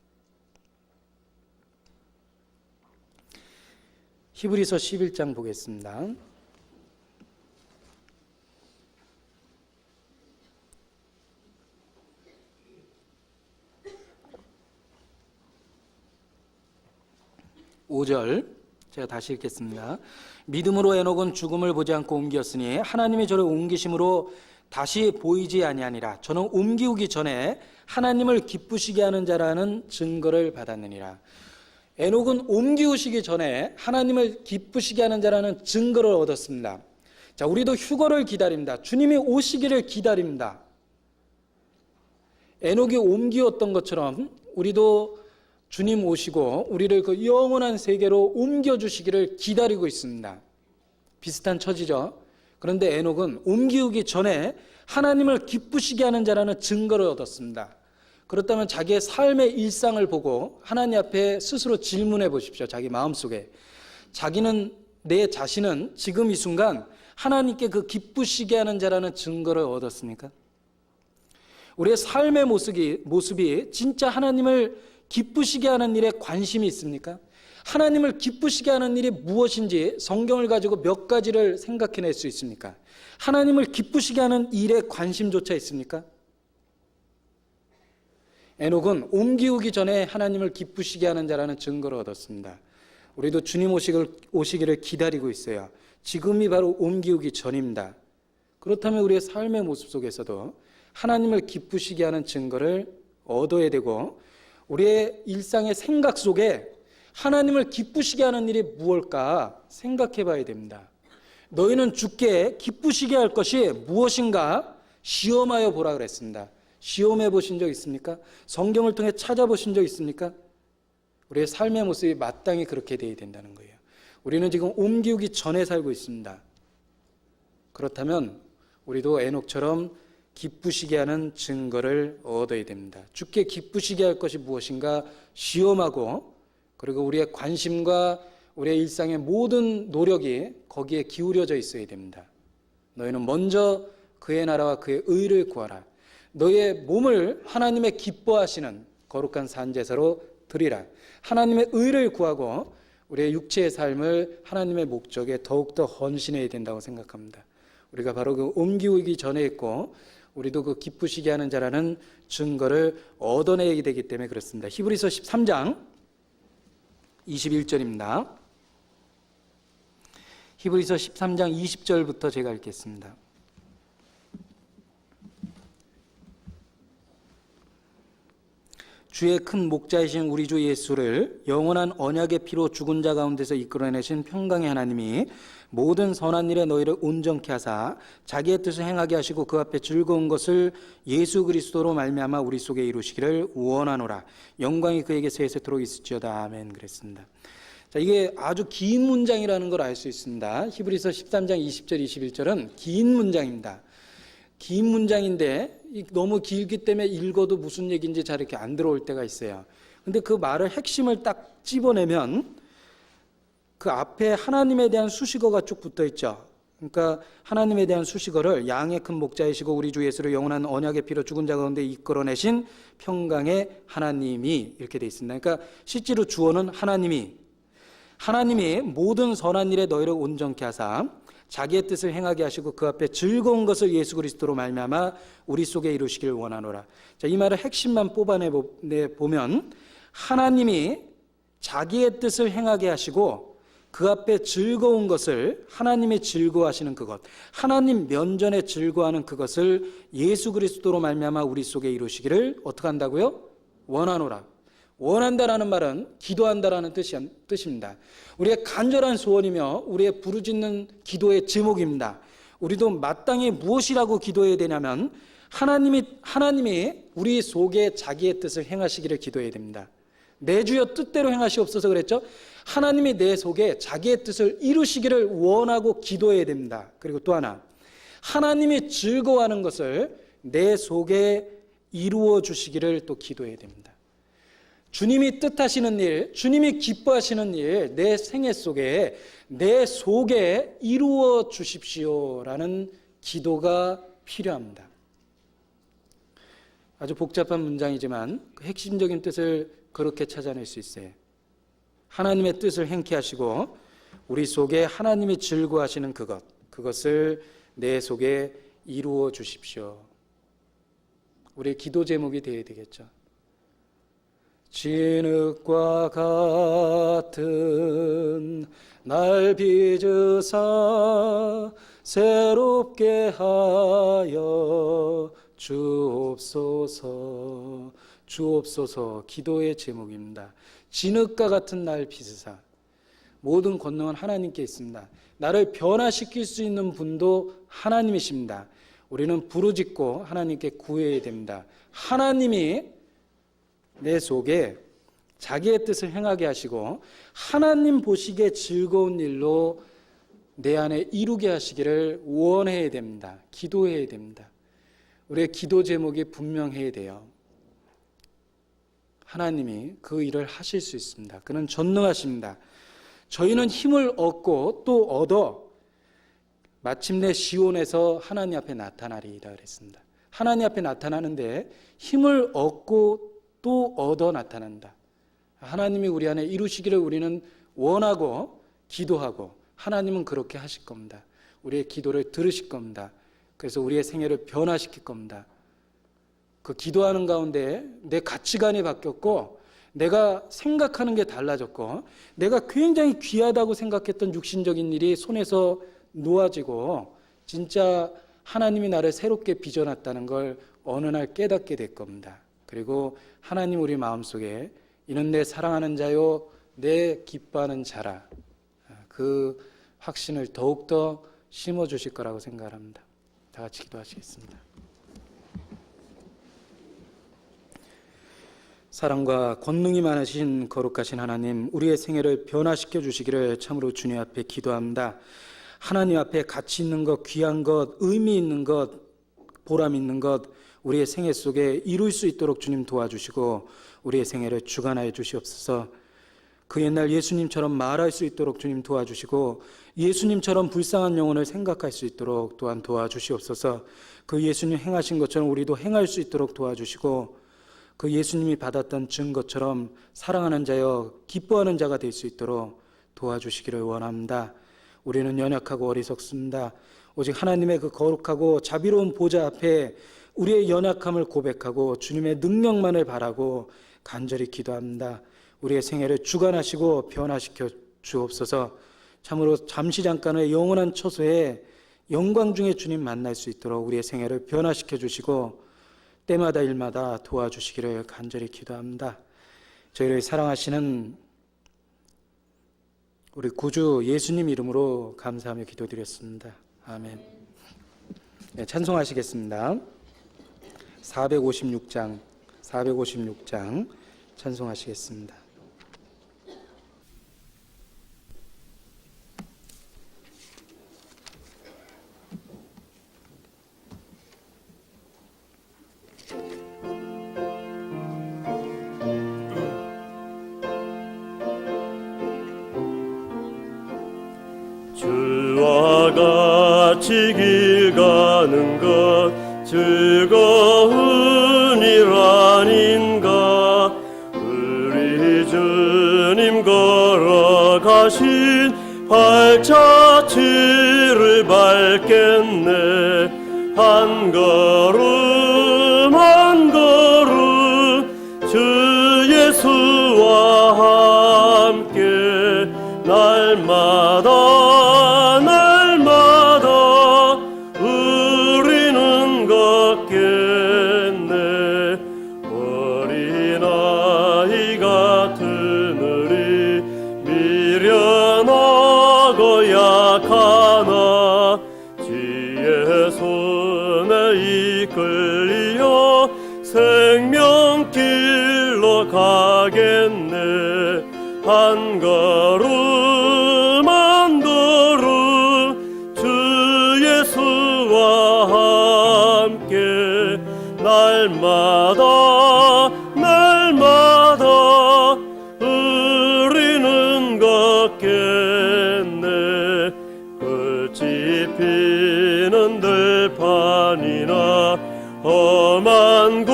히브리서 11장 보겠습니다. (5절) 제가 다시 읽겠습니다. 믿음으로 에녹은 죽음을 보지 않고 옮겼으니 하나님이 저를 옮기심으로 다시 보이지 아니하니라. 저는 옮기우기 전에 하나님을 기쁘시게 하는 자라는 증거를 받았느니라. 에녹은 옮기우시기 전에 하나님을 기쁘시게 하는 자라는 증거를 얻었습니다. 자, 우리도 휴거를 기다립니다. 주님이 오시기를 기다립니다. 에녹이 옮기었던 것처럼 우리도 주님 오시고 우리를 그 영원한 세계로 옮겨주시기를 기다리고 있습니다. 비슷한 처지죠. 그런데 에녹은 옮기우기 전에 하나님을 기쁘시게 하는 자라는 증거를 얻었습니다. 그렇다면 자기의 삶의 일상을 보고 하나님 앞에 스스로 질문해 보십시오. 자기 마음속에 자기는, 내 자신은 지금 이 순간 하나님께 그 기쁘시게 하는 자라는 증거를 얻었습니까? 우리의 삶의 모습이 진짜 하나님을 기쁘시게 하는 일에 관심이 있습니까? 하나님을 기쁘시게 하는 일이 무엇인지 성경을 가지고 몇 가지를 생각해낼 수 있습니까? 하나님을 기쁘시게 하는 일에 관심조차 있습니까? 에녹은 옮기우기 전에 하나님을 기쁘시게 하는 자라는 증거를 얻었습니다. 우리도 주님 오시기를 기다리고 있어요. 지금이 바로 옮기우기 전입니다. 그렇다면 우리의 삶의 모습 속에서도 하나님을 기쁘시게 하는 증거를 얻어야 되고, 우리의 일상의 생각 속에 하나님을 기쁘시게 하는 일이 무엇일까 생각해 봐야 됩니다. 너희는 주께 기쁘시게 할 것이 무엇인가 시험하여 보라 그랬습니다. 시험해 보신 적 있습니까? 성경을 통해 찾아보신 적 있습니까? 우리의 삶의 모습이 마땅히 그렇게 되어야 된다는 거예요. 우리는 지금 옮기우기 전에 살고 있습니다. 그렇다면 우리도 에녹처럼 기쁘시게 하는 증거를 얻어야 됩니다. 주께 기쁘시게 할 것이 무엇인가 시험하고, 그리고 우리의 관심과 우리의 일상의 모든 노력이 거기에 기울여져 있어야 됩니다. 너희는 먼저 그의 나라와 그의 의를 구하라. 너의 몸을 하나님의 기뻐하시는 거룩한 산제사로 드리라. 하나님의 의를 구하고 우리의 육체의 삶을 하나님의 목적에 더욱더 헌신해야 된다고 생각합니다. 우리가 바로 그 옮기우기 전에 있고 우리도 그 기쁘시게 하는 자라는 증거를 얻어내야 되기 때문에 그렇습니다. 히브리서 13장 21절입니다. 히브리서 13장 20절부터 제가 읽겠습니다. 주의 큰 목자이신 우리 주 예수를 영원한 언약의 피로 죽은 자 가운데서 이끌어내신 평강의 하나님이 모든 선한 일에 너희를 온전케 하사 자기의 뜻을 행하게 하시고 그 앞에 즐거운 것을 예수 그리스도로 말미암아 우리 속에 이루시기를 원하노라. 영광이 그에게 세세토록 있을지어다. 아멘. 그랬습니다. 자, 이게 아주 긴 문장이라는 걸 알 수 있습니다. 히브리서 13장 20절 21절은 긴 문장입니다. 긴 문장인데 너무 길기 때문에 읽어도 무슨 얘기인지 잘 이렇게 안 들어올 때가 있어요. 근데 그 말을 핵심을 딱 집어내면 그 앞에 하나님에 대한 수식어가 쭉 붙어 있죠. 그러니까 하나님에 대한 수식어를 양의 큰 목자이시고 우리 주 예수를 영원한 언약의 피로 죽은 자 가운데 이끌어내신 평강의 하나님이 이렇게 돼 있습니다. 그러니까 실제로 주어는 하나님이 모든 선한 일에 너희를 온전케 하사 자기의 뜻을 행하게 하시고 그 앞에 즐거운 것을 예수 그리스도로 말미암아 우리 속에 이루시길 원하노라. 자, 이 말을 핵심만 뽑아내 보면 하나님이 자기의 뜻을 행하게 하시고 그 앞에 즐거운 것을 하나님이 즐거워하시는 그것, 하나님 면전에 즐거워하는 그것을 예수 그리스도로 말미암아 우리 속에 이루시기를 어떻게 한다고요? 원하노라. 원한다라는 말은 기도한다라는 뜻입니다. 우리의 간절한 소원이며 우리의 부르짖는 기도의 제목입니다. 우리도 마땅히 무엇이라고 기도해야 되냐면 하나님이 우리 속에 자기의 뜻을 행하시기를 기도해야 됩니다. 내 주여 뜻대로 행하시옵소서 그랬죠. 하나님이 내 속에 자기의 뜻을 이루시기를 원하고 기도해야 됩니다. 그리고 또 하나, 하나님이 즐거워하는 것을 내 속에 이루어 주시기를 또 기도해야 됩니다. 주님이 뜻하시는 일, 주님이 기뻐하시는 일, 내 생애 속에, 내 속에 이루어 주십시오라는 기도가 필요합니다. 아주 복잡한 문장이지만 그 핵심적인 뜻을 그렇게 찾아낼 수 있어요. 하나님의 뜻을 행케 하시고 우리 속에 하나님이 즐거워하시는 그것을 내 속에 이루어 주십시오. 우리의 기도 제목이 되어야 되겠죠. 진흙과 같은 날 빚으사 새롭게 하여 주옵소서. 주옵소서 기도의 제목입니다. 진흙과 같은 날 빚으사. 모든 권능은 하나님께 있습니다. 나를 변화시킬 수 있는 분도 하나님이십니다. 우리는 부르짖고 하나님께 구해야 됩니다. 하나님이 내 속에 자기의 뜻을 행하게 하시고 하나님 보시기에 즐거운 일로 내 안에 이루게 하시기를 원해야 됩니다. 기도해야 됩니다. 우리의 기도 제목이 분명해야 돼요. 하나님이 그 일을 하실 수 있습니다. 그는 전능하십니다. 저희는 힘을 얻고 또 얻어 마침내 시온에서 하나님 앞에 나타나리이다 그랬습니다. 하나님 앞에 나타나는데 힘을 얻고 또 얻어 나타난다. 하나님이 우리 안에 이루시기를 우리는 원하고 기도하고 하나님은 그렇게 하실 겁니다. 우리의 기도를 들으실 겁니다. 그래서 우리의 생애를 변화시킬 겁니다. 그 기도하는 가운데 내 가치관이 바뀌었고 내가 생각하는 게 달라졌고 내가 굉장히 귀하다고 생각했던 육신적인 일이 손에서 놓아지고 진짜 하나님이 나를 새롭게 빚어놨다는 걸 어느 날 깨닫게 될 겁니다. 그리고 하나님 우리 마음속에 이는 내 사랑하는 자요 내 기뻐하는 자라 그 확신을 더욱더 심어주실 거라고 생각합니다. 다 같이 기도하시겠습니다. 사랑과 권능이 많으신 거룩하신 하나님, 우리의 생애를 변화시켜 주시기를 참으로 주님 앞에 기도합니다. 하나님 앞에 가치 있는 것, 귀한 것, 의미 있는 것, 보람 있는 것 우리의 생애 속에 이룰 수 있도록 주님 도와주시고 우리의 생애를 주관하여 주시옵소서. 그 옛날 예수님처럼 말할 수 있도록 주님 도와주시고 예수님처럼 불쌍한 영혼을 생각할 수 있도록 또한 도와주시옵소서. 그 예수님 행하신 것처럼 우리도 행할 수 있도록 도와주시고 그 예수님이 받았던 증거처럼 사랑하는 자여 기뻐하는 자가 될 수 있도록 도와주시기를 원합니다. 우리는 연약하고 어리석습니다. 오직 하나님의 그 거룩하고 자비로운 보좌 앞에 우리의 연약함을 고백하고 주님의 능력만을 바라고 간절히 기도합니다. 우리의 생애를 주관하시고 변화시켜 주옵소서. 참으로 잠시 잠깐의 영원한 처소에 영광 중에 주님 만날 수 있도록 우리의 생애를 변화시켜 주시고 때마다 일마다 도와주시기를 간절히 기도합니다. 저희를 사랑하시는 우리 구주 예수님 이름으로 감사하며 기도드렸습니다. 아멘. 네, 찬송하시겠습니다. 456장 찬송하시겠습니다. 주와 같이 길 가는 것 즐거운 일 아닌가. 우리 주님 걸어가신 발자취를 밟겠네. 한 걸음 한 걸음 주 예수와 함께 날마다 우리는 걷겠네. 어린아이 같은 우리 미련하고 약하나 주의 손에 이끌려 생명길로 가겠네. 한 걸음 한 걸음 주 예수와 함께 날마다 우리는 걷겠네. 꽃이 피는 들판이나 험한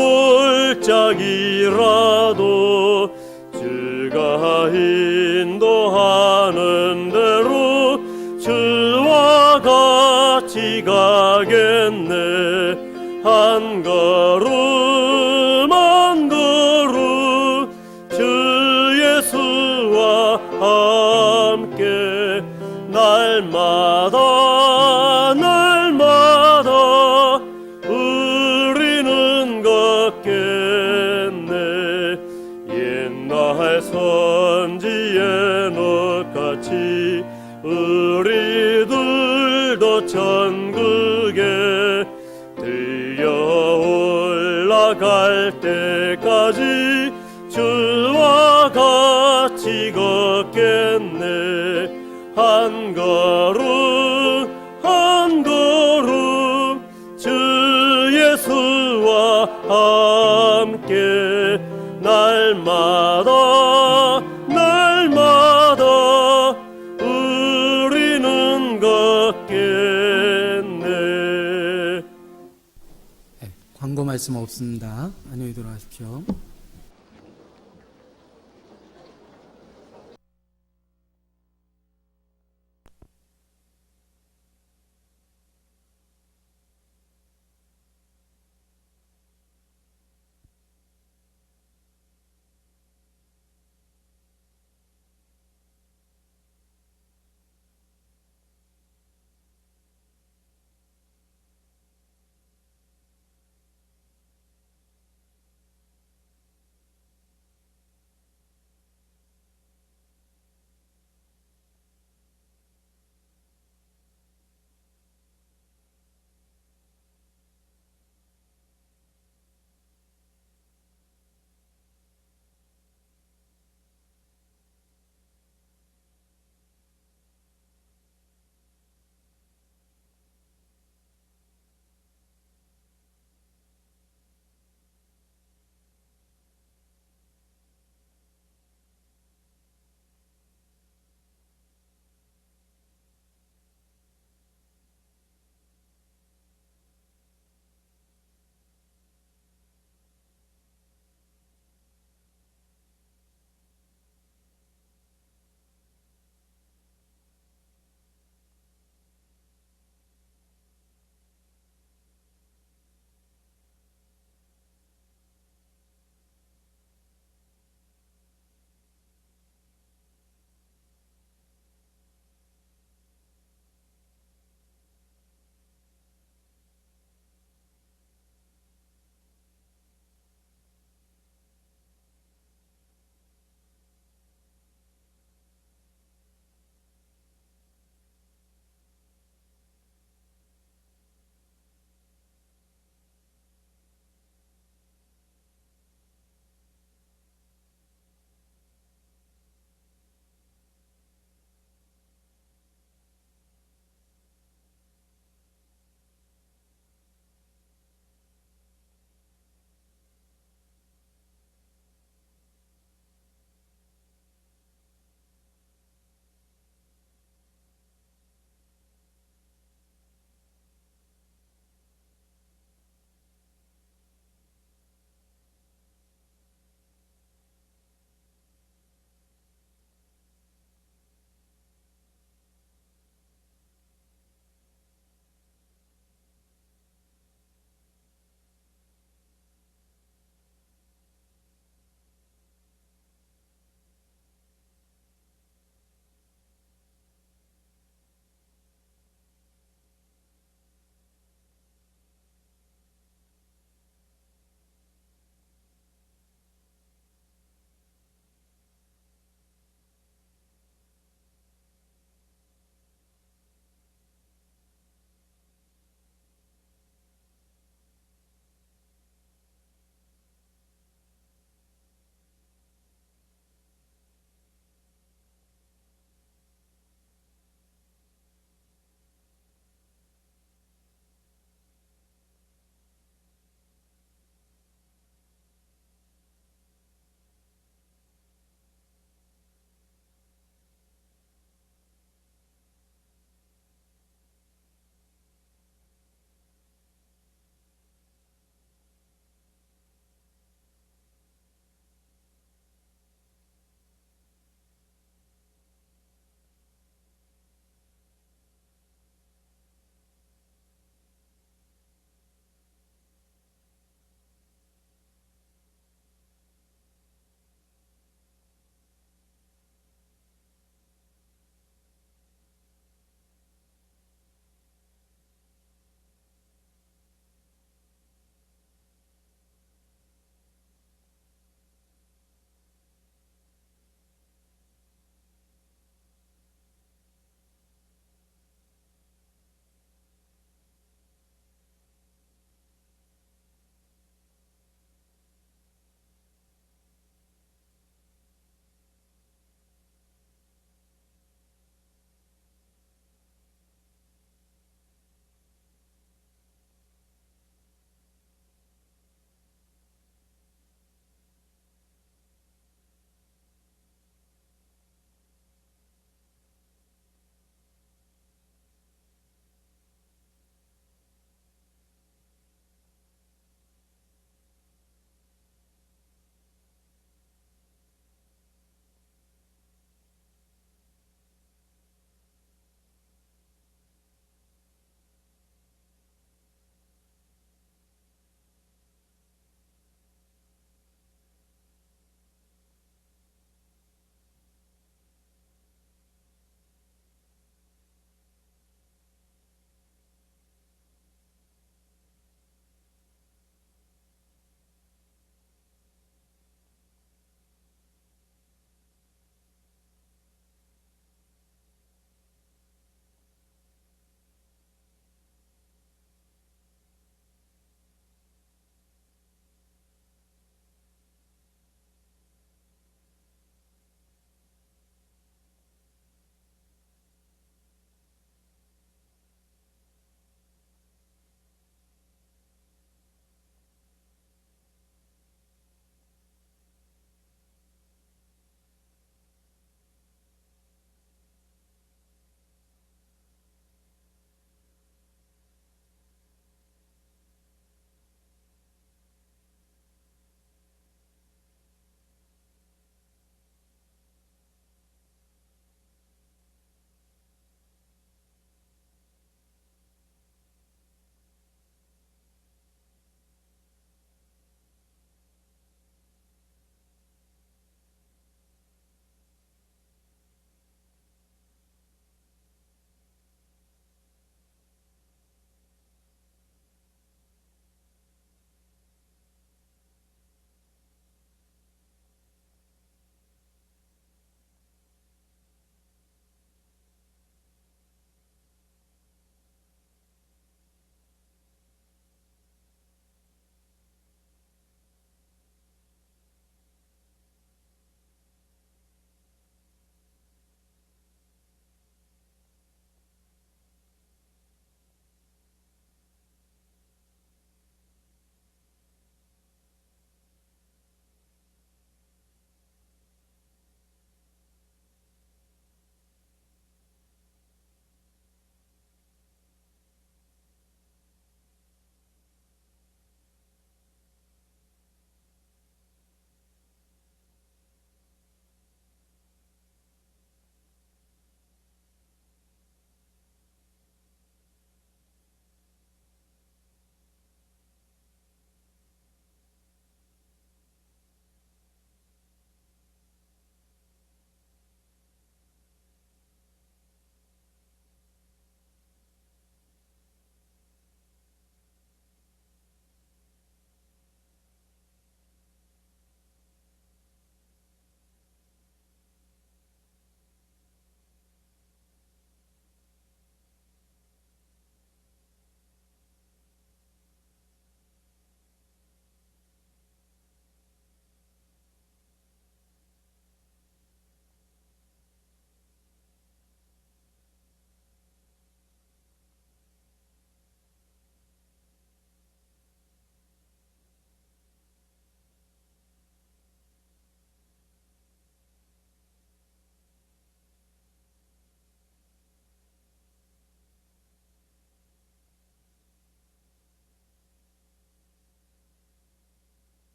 골짜기라도 주가 인도하는 대로 주와 같이 가겠네. 한 걸음 한 걸음 주 예수와 함께 날마다 우리는 걷겠네. 옛날 선지의 넛같이 우리들도 천국에 들려 올라갈 때까지 주와 같이 걷겠네. 한 걸음 한 걸음 주 예수와 함께 날마다 우리는 걷겠네. 광고 말씀 없습니다. 안녕히 돌아가십시오.